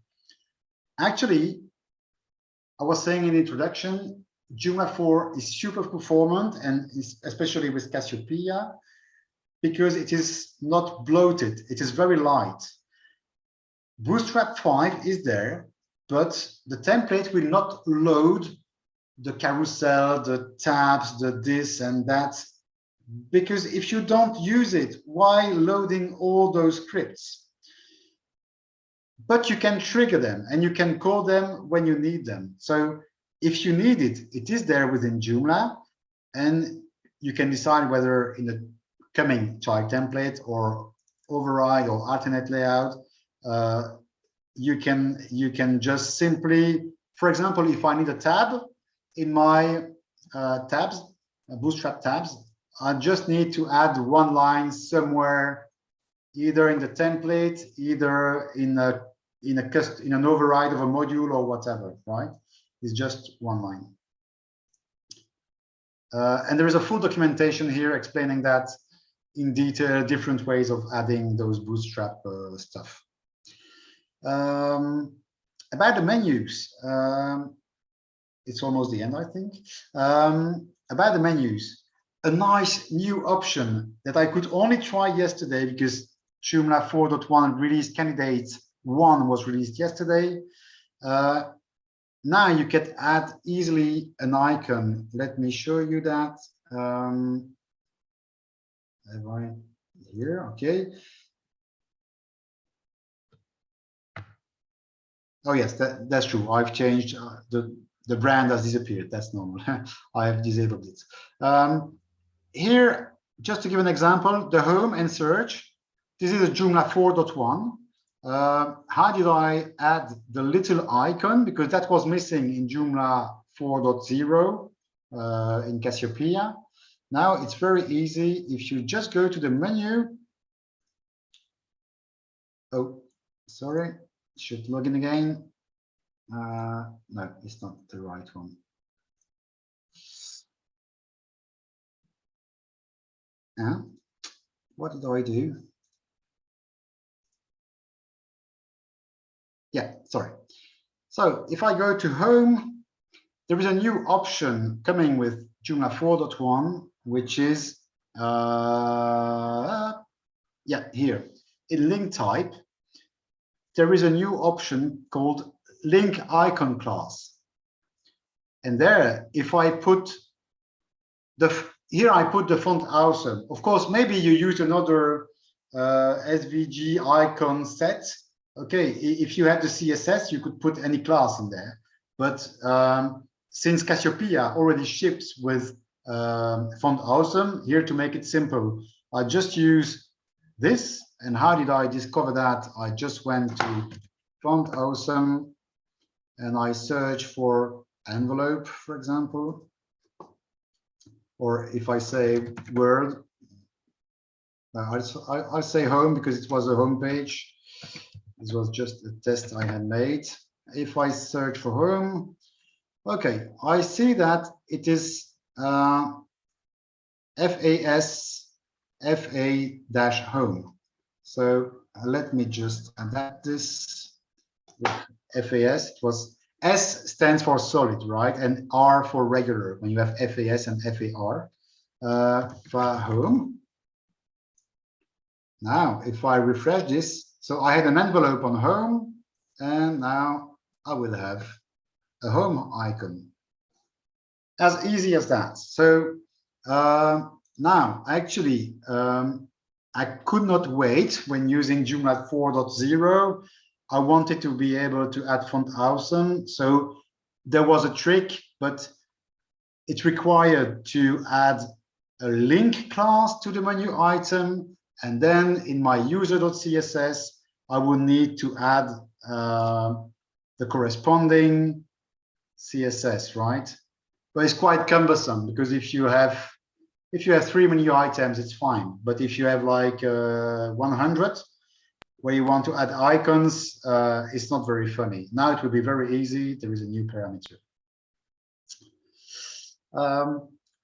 Actually, I was saying in the introduction, Joomla 4 is super performant, and especially with Cassiopeia, because it is not bloated. It is very light. Bootstrap 5 is there, but the template will not load the carousel, the tabs, the this and that. Because if you don't use it, why loading all those scripts? But you can trigger them and you can call them when you need them. So if you need it, it is there within Joomla, and you can decide whether in the coming child template or override or alternate layout, you can just simply, for example, if I need a tab in my tabs, Bootstrap tabs, I just need to add one line somewhere, either in the template, either in an override of a module or whatever, right? It's just one line. And there is a full documentation here explaining that in detail, different ways of adding those Bootstrap stuff. About the menus, it's almost the end, I think. About the menus, a nice new option that I could only try yesterday because Joomla 4.1 release candidate 1 was released yesterday. Now you can add easily an icon. Let me show you that. Right here, okay. Oh yes, that's true. I've changed the brand has disappeared. That's normal. I have disabled it. Here, just to give an example, the home and search. This is a Joomla 4.1. How did I add the little icon? Because that was missing in Joomla 4.0 in Cassiopeia. Now it's very easy. If you just go to the menu. Oh, sorry. Should log in again. No, it's not the right one. What did I do? Yeah, sorry. So if I go to home, there is a new option coming with Joomla 4.1, which is yeah, here in link type. There is a new option called link icon class. And there, if I put here I put the font awesome. Of course, maybe you use another SVG icon set. Okay, if you had the CSS, you could put any class in there. But since Cassiopeia already ships with font awesome, here to make it simple, I just use this. And how did I discover that? I just went to font awesome and I search for envelope, for example. Or if I say Word, I say home because it was a home page. This was just a test I had made. If I search for home, okay, I see that it is FA-home. So let me just adapt this. FAS, it was S stands for solid, right? And R for regular when you have FAS and FAR. Home. Now, if I refresh this, so I had an envelope on home, and now I will have a home icon. As easy as that. So now, actually, I could not wait when using Joomla 4.0. I wanted to be able to add font awesome. So there was a trick, but it's required to add a link class to the menu item. And then in my user.css, I will need to add the corresponding CSS, right? But it's quite cumbersome because if you have 3 menu items, it's fine. But if you have like 100, where you want to add icons, it's not very funny. Now it will be very easy. There is a new parameter.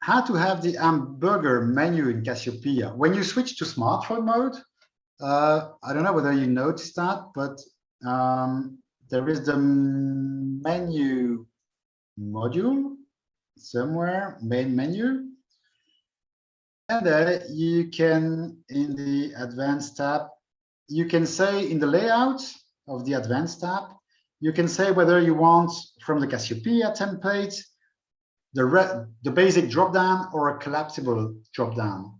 How to have the hamburger menu in Cassiopeia. When you switch to smartphone mode, I don't know whether you noticed that, but there is the menu module somewhere, main menu. And then you can, in the advanced tab, you can say in the layout of the advanced tab, you can say whether you want from the Cassiopeia template the basic drop-down or a collapsible drop-down.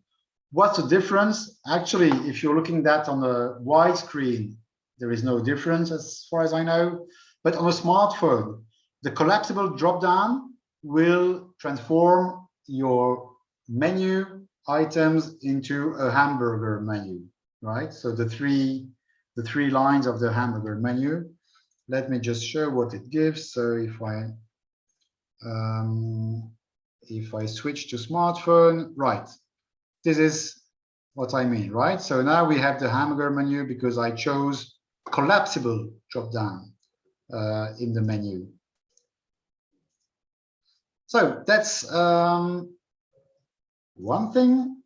What's the difference? Actually, if you're looking at that on a wide screen, there is no difference as far as I know. But on a smartphone, the collapsible drop-down will transform your menu items into a hamburger menu, right? So the three lines of the hamburger menu. Let me just show what it gives. So if I switch to smartphone, right, this is what I mean, right? So now we have the hamburger menu because I chose collapsible drop down in the menu. So that's one thing.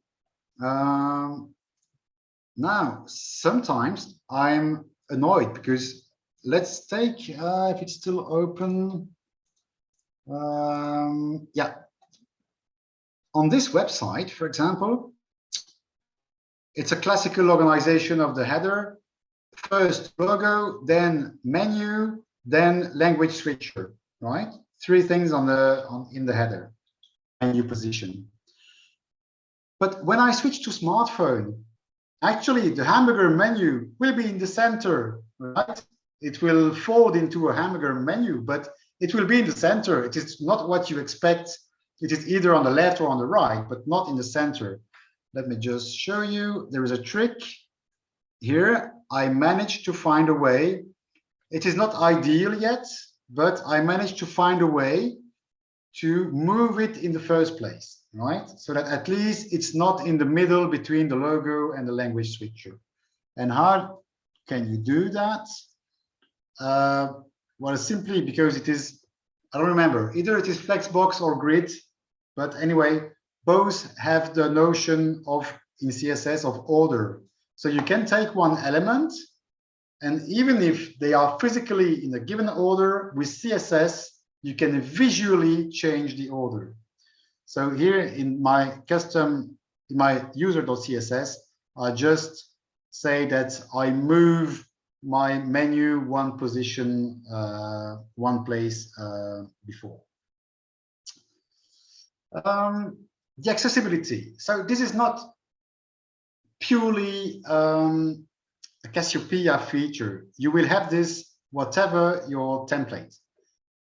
Now, sometimes I'm annoyed because let's take, if it's still open, yeah. On this website, for example, it's a classical organization of the header. First logo, then menu, then language switcher, right? Three things in the header, menu position. But when I switch to smartphone, actually the hamburger menu will be in the center, right? It will fold into a hamburger menu, but it will be in the center. It is not what you expect. It is either on the left or on the right, but not in the center. Let me just show you. There is a trick here. I managed to find a way. It is not ideal yet, but I managed to find a way to move it in the first place, right? So that at least it's not in the middle between the logo and the language switcher. And how can you do that? Well, simply because it is, I don't remember, either it is Flexbox or Grid, but anyway, both have the notion of, in CSS, of order. So you can take one element, and even if they are physically in a given order, with CSS, you can visually change the order. So here in my custom, in my user.css, I just say that I move my menu one position, one place before. The accessibility. So this is not purely a Cassiopeia feature. You will have this whatever your template.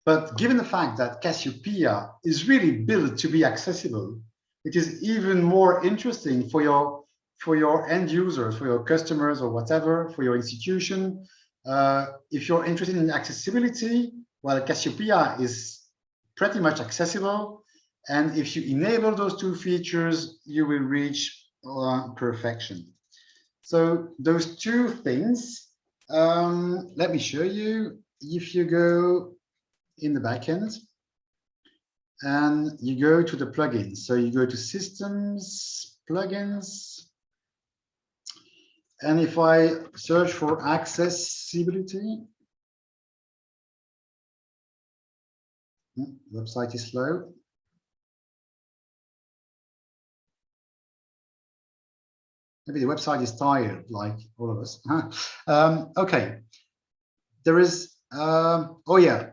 But given the fact that Cassiopeia is really built to be accessible, it is even more interesting for your end users, for your customers or whatever, for your institution. If you're interested in accessibility, well, Cassiopeia is pretty much accessible. And if you enable those two features, you will reach perfection. So those two things, let me show you. If you go in the backend and you go to the plugins, so you go to Systems, Plugins, and if I search for accessibility, website is slow. Maybe the website is tired, like all of us. Okay, there is, oh yeah,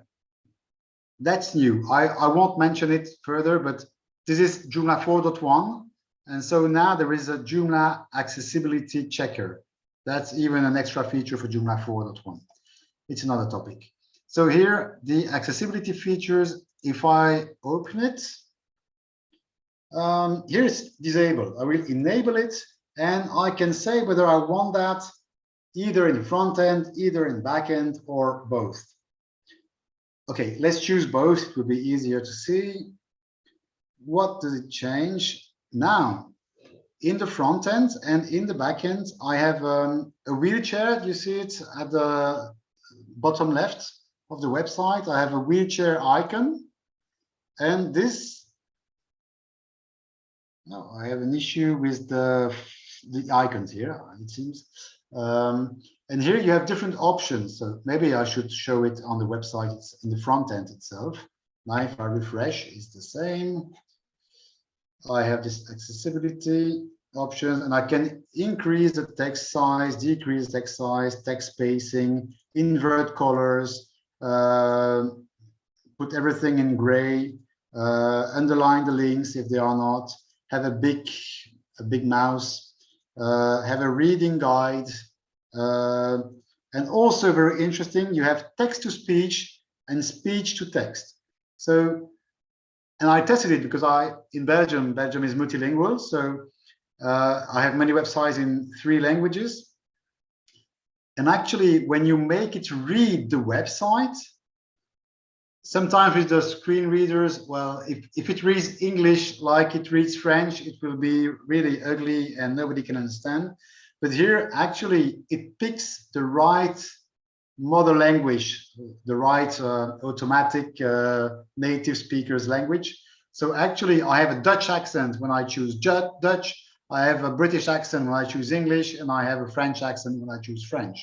that's new. I won't mention it further, but this is Joomla 4.1. And so now there is a Joomla accessibility checker. That's even an extra feature for Joomla 4.1. It's another topic. So here, the accessibility features, if I open it, here it's disabled. I will enable it, and I can say whether I want that either in the front end, either in back end, or both. Okay, let's choose both. It will be easier to see. What does it change? Now, in the front end and in the back end, I have a wheelchair. You see it at the bottom left of the website. I have a wheelchair icon. And this, no, I have an issue with the icons here, it seems. And here you have different options. So maybe I should show it on the website. It's in the front end itself. Now, if I refresh, it's the same. I have this accessibility option, and I can increase the text size, decrease text size, text spacing, invert colors, put everything in gray. underline the links if they are not, have a big mouse, have a reading guide, and also very interesting, you have text to speech and speech to text. So, and I tested it because in Belgium is multilingual, so I have many websites in 3 languages. And actually, when you make it read the website, sometimes with the screen readers, well, if it reads English like it reads French, it will be really ugly and nobody can understand. But here, actually, it picks the right mother language, the right automatic native speaker's language. So actually, I have a Dutch accent when I choose Dutch, I have a British accent when I choose English, and I have a French accent when I choose French.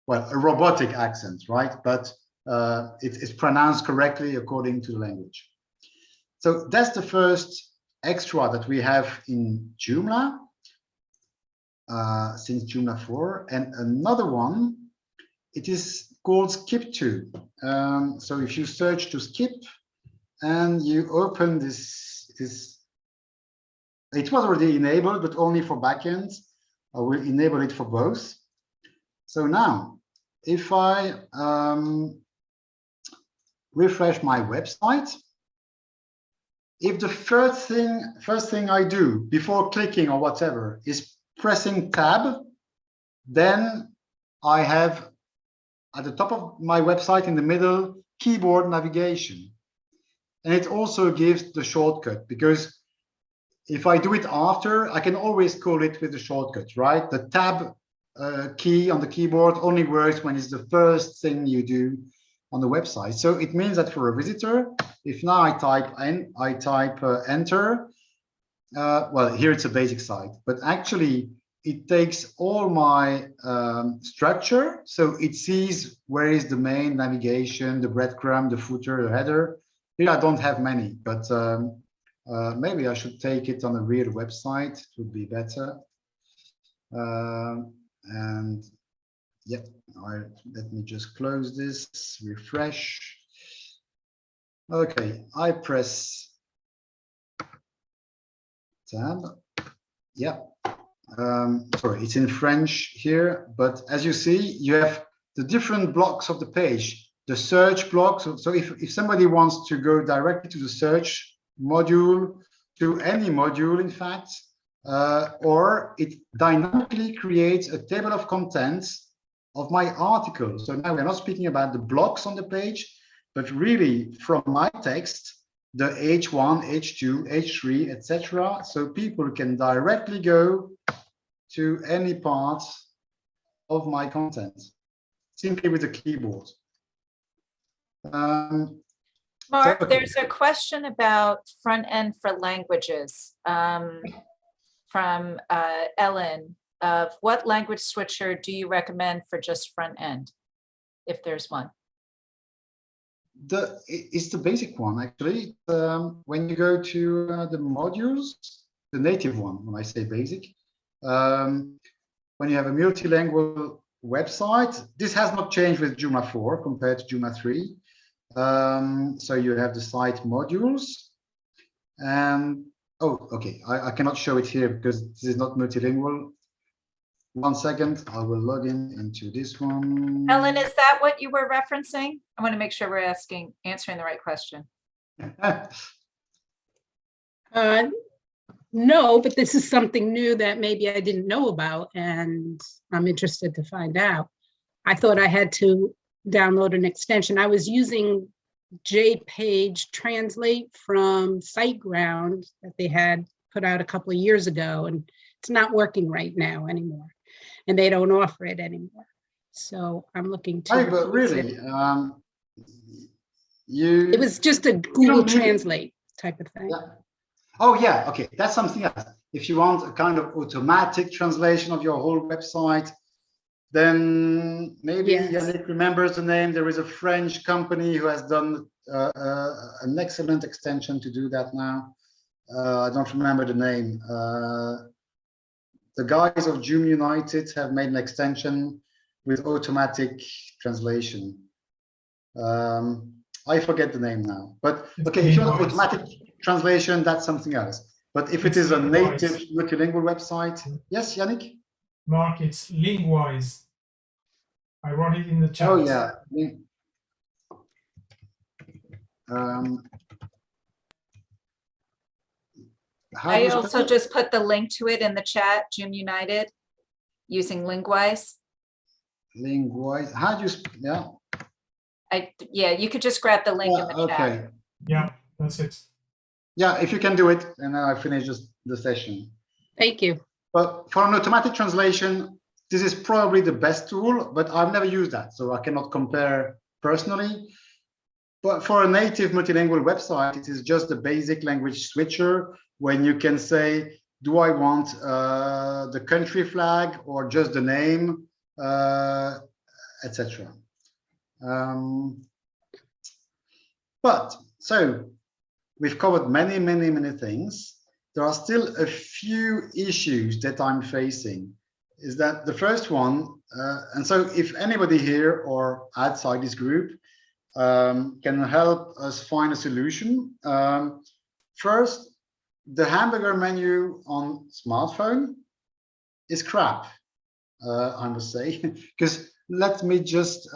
Well, a robotic accent, right? But it's pronounced correctly according to the language. So that's the first extra that we have in Joomla since Joomla 4. And another one, it is called skip to. So if you search to skip and you open this, it was already enabled, but only for backends. I will enable it for both. So now, if I refresh my website, if the first thing I do before clicking or whatever is pressing tab, then I have at the top of my website in the middle keyboard navigation. And it also gives the shortcut, because if I do it after, I can always call it with the shortcut, right? The tab key on the keyboard only works when it's the first thing you do on the website. So it means that for a visitor, if now I type enter, well, here it's a basic site, but actually it takes all my structure. So it sees where is the main navigation, the breadcrumb, the footer, the header. Here I don't have many, but maybe I should take it on a real website. It would be better. And yeah, let me just close this, refresh. Okay, I press tab. Yeah, sorry, it's in French here, but as you see, you have the different blocks of the page. The search block. So if somebody wants to go directly to the search module, to any module, in fact, or it dynamically creates a table of contents of my article. So now we're not speaking about the blocks on the page, but really from my text, the H1, H2, H3, etc. So people can directly go to any part of my content simply with the keyboard. Mark, so, there's a question about front end for languages from Ellen. Of what language switcher do you recommend for just front end, if there's one? It's the basic one, actually. When you go to the modules, the native one, when I say basic, when you have a multilingual website, this has not changed with Joomla 4 compared to Joomla 3. So you have the site modules, and oh, okay, I cannot show it here because this is not multilingual. 1 second, I will log in into this one. Ellen, is that what you were referencing? I want to make sure we're answering the right question. No, but this is something new that maybe I didn't know about, and I'm interested to find out. I thought I had to download an extension. I was using JPage Translate from SiteGround that they had put out a couple of years ago, and it's not working right now anymore. And they don't offer it anymore. So I'm looking to. Hey, but really, it was just a Google Translate type of thing. Yeah. Oh, yeah. Okay, that's something else. If you want a kind of automatic translation of your whole website, then maybe Yannick remembers the name. There is a French company who has done an excellent extension to do that now. I don't remember the name. The guys of JUGNJ have made an extension with automatic translation. I forget the name now. But It's okay, if you want Linguise. automatic translation, that's something else. But if it It's is a Linguise. native multilingual website, yes, Yannick? Mark, it's Linguise. I wrote it in the chat. Oh yeah. How do I you spell also it? just put the link to it in the chat, Jim United, using Linguise. Linguise. How do you yeah? Yeah, you could just grab the link in the chat. Okay. Yeah, that's it. Yeah, if you can do it, and then I finish the session. Thank you. But for an automatic translation, this is probably the best tool, but I've never used that, so I cannot compare personally. But for a native multilingual website, it is just a basic language switcher when you can say, do I want the country flag or just the name, etc. But so we've covered many things. There are still a few issues that I'm facing. Is that the first one? And so if anybody here or outside this group can help us find a solution. First, the hamburger menu on smartphone is crap, I must say, because let me just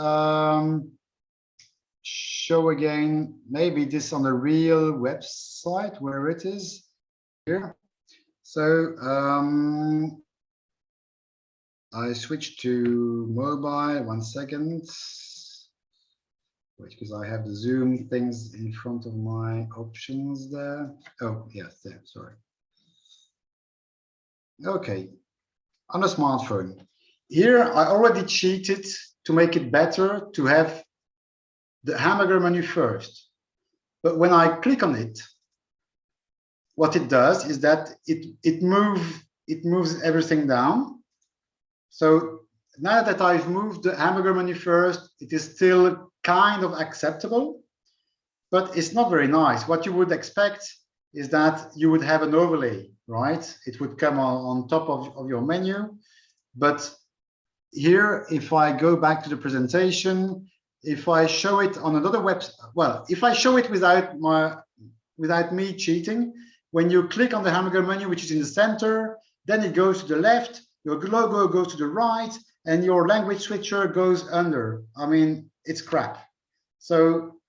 show again, maybe this on the real website where it is here. So I switch to mobile, 1 second. Because I have the Zoom things in front of my options there. Oh, yes, there, sorry. Okay, on a smartphone. Here, I already cheated to make it better to have the hamburger menu first. But when I click on it, what it does is that it moves everything down. So now that I've moved the hamburger menu first, it is still kind of acceptable, but it's not very nice. What you would expect is that you would have an overlay, right? It would come on top of your menu. But here, if I go back to the presentation, if I show it on another website, well, if I show it without me cheating, when you click on the hamburger menu, which is in the center, then it goes to the left, your logo goes to the right, and your language switcher goes under. I mean, it's crap. So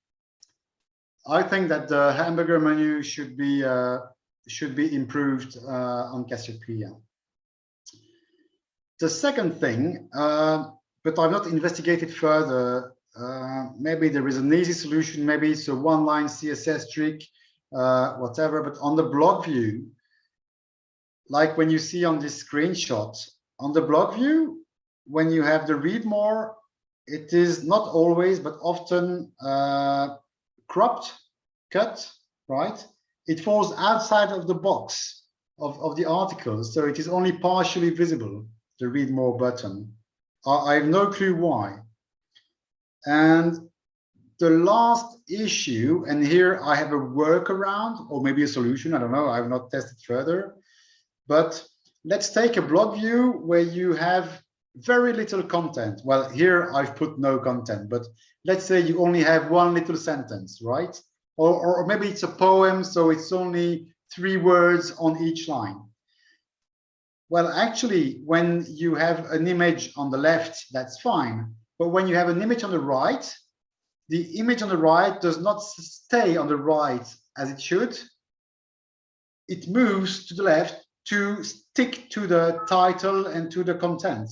I think that the hamburger menu should be improved on Cassiopeia. The second thing, but I've not investigated further. Maybe there is an easy solution. Maybe it's a one-line CSS trick, whatever. But on the block view, like when you see on this screenshot, on the block view, when you have the read more, it is not always, but often cropped, cut, right? It falls outside of the box of the article, so it is only partially visible, the read more button. I have no clue why. And the last issue, and here I have a workaround or maybe a solution, I don't know, I have not tested further, but let's take a blog view where you have very little content. Well, here I've put no content, but let's say you only have one little sentence, right? Or maybe it's a poem, so it's only 3 words on each line. Well, actually, when you have an image on the left, that's fine. But when you have an image on the right, the image on the right does not stay on the right as it should. It moves to the left to stick to the title and to the content.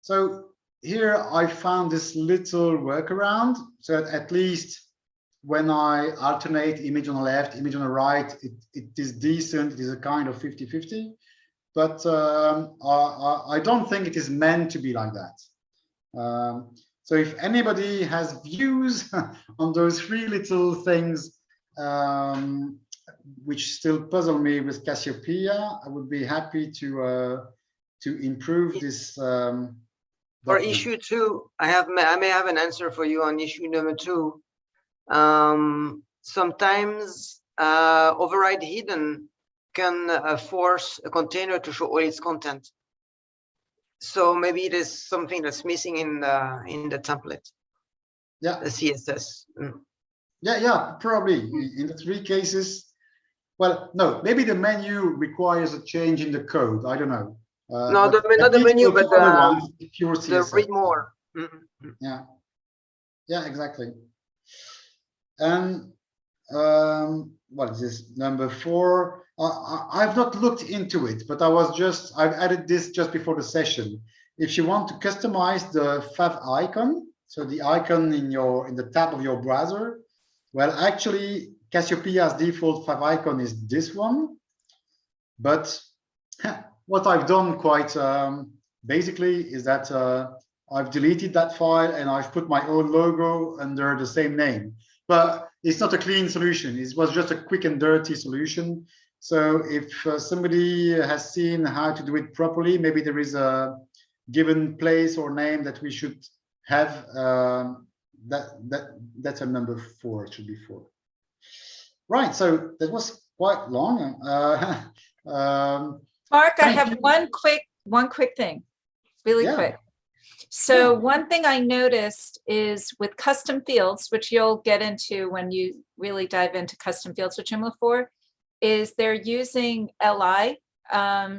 So here I found this little workaround, so that at least when I alternate image on the left, image on the right, it is decent. It is a kind of 50-50, but I don't think it is meant to be like that. So if anybody has views on those 3 little things which still puzzle me with Cassiopeia, I would be happy to improve this. For issue 2, I may have an answer for you on issue number 2. Sometimes override hidden can force a container to show all its content. So maybe it is something that's missing in the template. Yeah. CSS. Yeah, probably in the 3 cases. Well, no, maybe the menu requires a change in the code. I don't know. No, But not the at least menu, for but the other ones, pure the CSS. read more. Yeah, exactly. And what is this, number 4? I've not looked into it, but I've added this just before the session. If you want to customize the fav icon, so the icon in the tab of your browser, well, actually, Cassiopeia's default fav icon is this one. But what I've done quite basically is that I've deleted that file and I've put my own logo under the same name. But it's not a clean solution. It was just a quick and dirty solution. So if somebody has seen how to do it properly, maybe there is a given place or name that we should have. That's a number 4. It should be 4. Right. So that was quite long. Mark, I have one quick thing, really quick. So one thing I noticed is with custom fields, which you'll get into when you really dive into custom fields with Joomla 4, is they're using LI.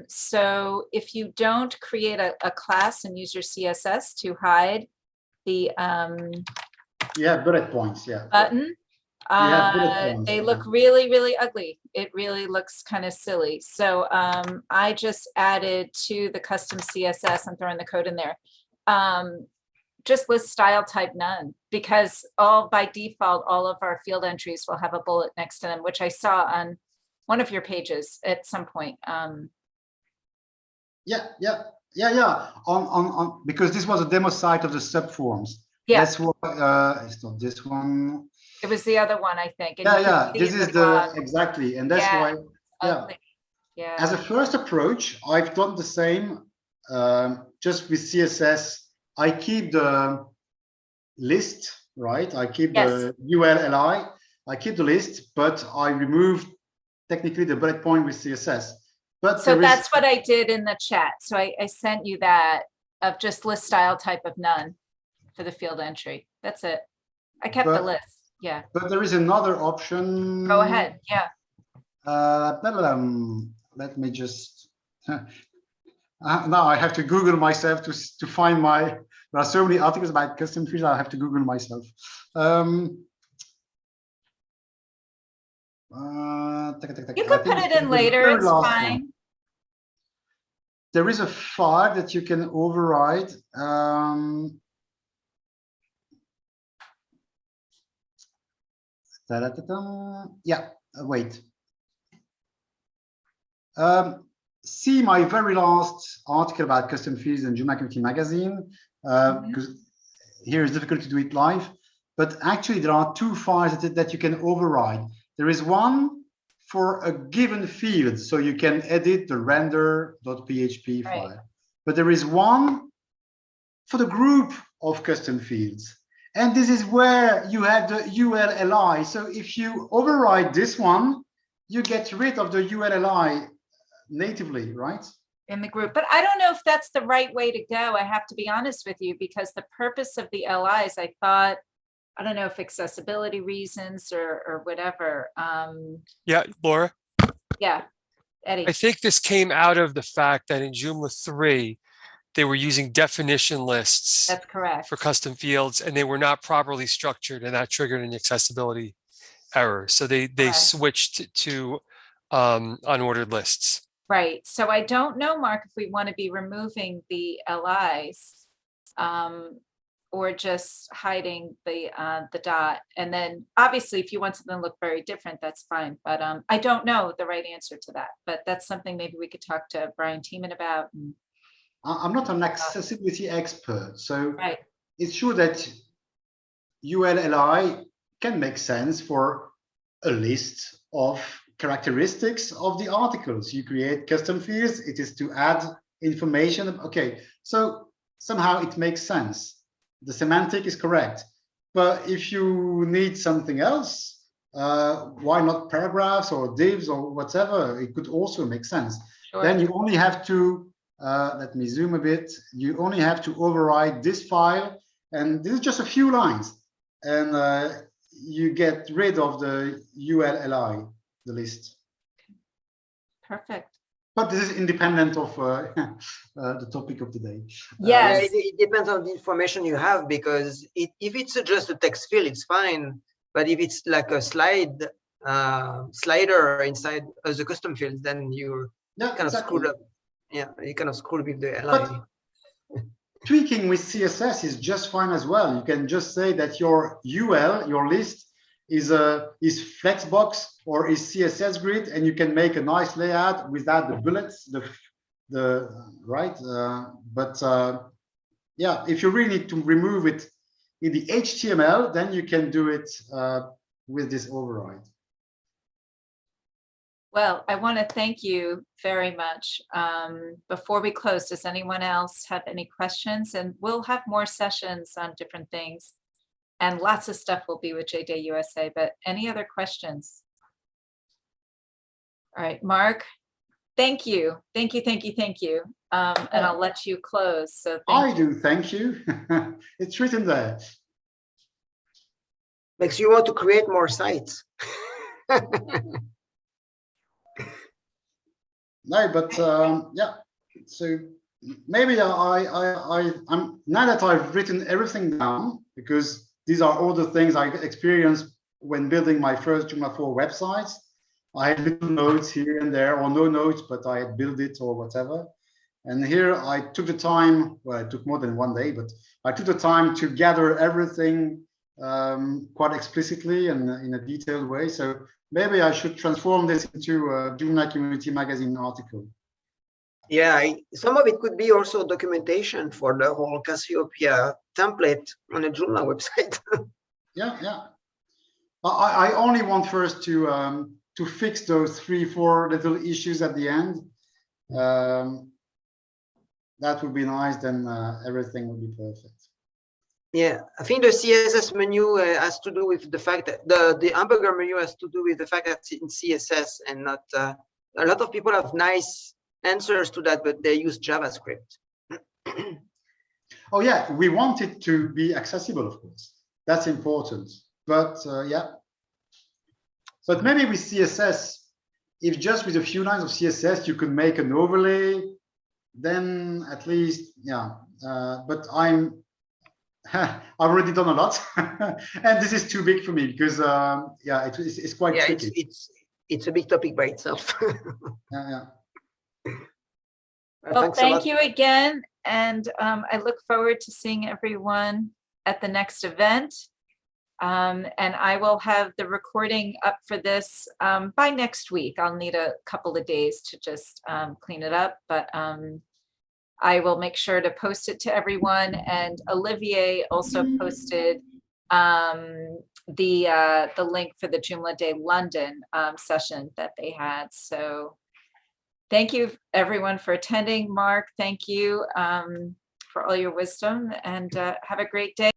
So if you don't create a class and use your CSS to hide the bullet points, button, they look really, really ugly. It really looks kind of silly. So I just added to the custom CSS, I'm throwing the code in there, just list style type none, because by default, all of our field entries will have a bullet next to them, which I saw on one of your pages at some point. On because this was a demo site of the subforms. Yeah. That's why it's not this one. It was the other one, I think. And this is exactly, and that's why. Ugly. Yeah. As a first approach, I've done the same. Just with CSS, I keep the list, right? I keep the ULLI. I keep the list, but I remove technically the bullet point with CSS. But so that's what I did in the chat. So I sent you that of just list style type of none for the field entry. That's it. I kept the list. Yeah. But there is another option. Go ahead. Yeah. Let me just. Now I have to Google myself to find my. There are so many articles about custom fields. I have to Google myself. You could put it in later. It's fine. There is a file that you can override. Yeah. Wait. See my very last article about custom fields in Joomla Community Magazine, because here it's difficult to do it live, but actually there are 2 files that you can override. There is one for a given field, so you can edit the render.php file, but there is one for the group of custom fields. And this is where you have the ULLI. So if you override this one, you get rid of the ULLI natively, right? In the group. But I don't know if that's the right way to go. I have to be honest with you, because the purpose of the LIs, I thought, I don't know if accessibility reasons or whatever. Yeah, Laura? Yeah, Eddie. I think this came out of the fact that in Joomla 3, they were using definition lists. That's correct. For custom fields, and they were not properly structured, and that triggered an accessibility error. So they switched to unordered lists. Right. So I don't know, Mark, if we want to be removing the LIs or just hiding the dot. And then obviously, if you want something to look very different, that's fine. But I don't know the right answer to that. But that's something maybe we could talk to Brian Tiemann about. I'm not an accessibility expert, so it's true that ULLI can make sense for a list of characteristics of the articles. You create custom fields, it is to add information. Okay, so somehow it makes sense. The semantic is correct. But if you need something else, why not paragraphs or divs or whatever? It could also make sense. Sure. Then you only have to let me zoom a bit. You only have to override this file, and this is just a few lines. and you get rid of the ULLI, the list. Perfect. But this is independent of the topic of the day. Yeah, Yes. it depends on the information you have, because if it's just a text field, it's fine. But if it's like a slider inside as a custom field, then you're kind of screwed up. Yeah, you kind of screwed with the LI. But tweaking with CSS is just fine as well. You can just say that your UL, your list, is Flexbox or is CSS grid, and you can make a nice layout without the bullets, the right. Yeah, if you really need to remove it in the HTML, then you can do it with this override. Well, I want to thank you very much. Before we close, does anyone else have any questions? And we'll have more sessions on different things. And lots of stuff will be with JD USA, but any other questions? All right, Mark, thank you. Thank you, thank you, thank you. And I'll let you close. So thank you. Thank you. It's written there. Makes you want to create more sites. No, but yeah, so maybe I'm now that I've written everything down, because these are all the things I experienced when building my first Joomla 4 websites. I had little notes here and there, or no notes, but I had built it or whatever. And here I took the time, well, it took more than one day, but I took the time to gather everything quite explicitly and in a detailed way. So maybe I should transform this into a Joomla Community Magazine article. Yeah, some of it could be also documentation for the whole Cassiopeia template on a Joomla website. Yeah. I only want first to fix those 3-4 little issues at the end. That would be nice. Then everything would be perfect. Yeah, I think the CSS menu has to do with the fact that the hamburger menu has to do with the fact that it's in CSS and not. A lot of people have nice answers to that, but they use JavaScript. Oh yeah, we want it to be accessible, of course. That's important. But yeah. But maybe with CSS, if just with a few lines of CSS you could make an overlay, then at least, yeah. But I've already done a lot, and this is too big for me because yeah, it's quite tricky. It's a big topic by itself. Yeah. Well, thank you again, and I look forward to seeing everyone at the next event. And I will have the recording up for this by next week. I'll need a couple of days to just clean it up, but I will make sure to post it to everyone. And Olivier also posted the link for the Joomla Day London session that they had. So thank you everyone for attending. Mark, thank you for all your wisdom, and have a great day.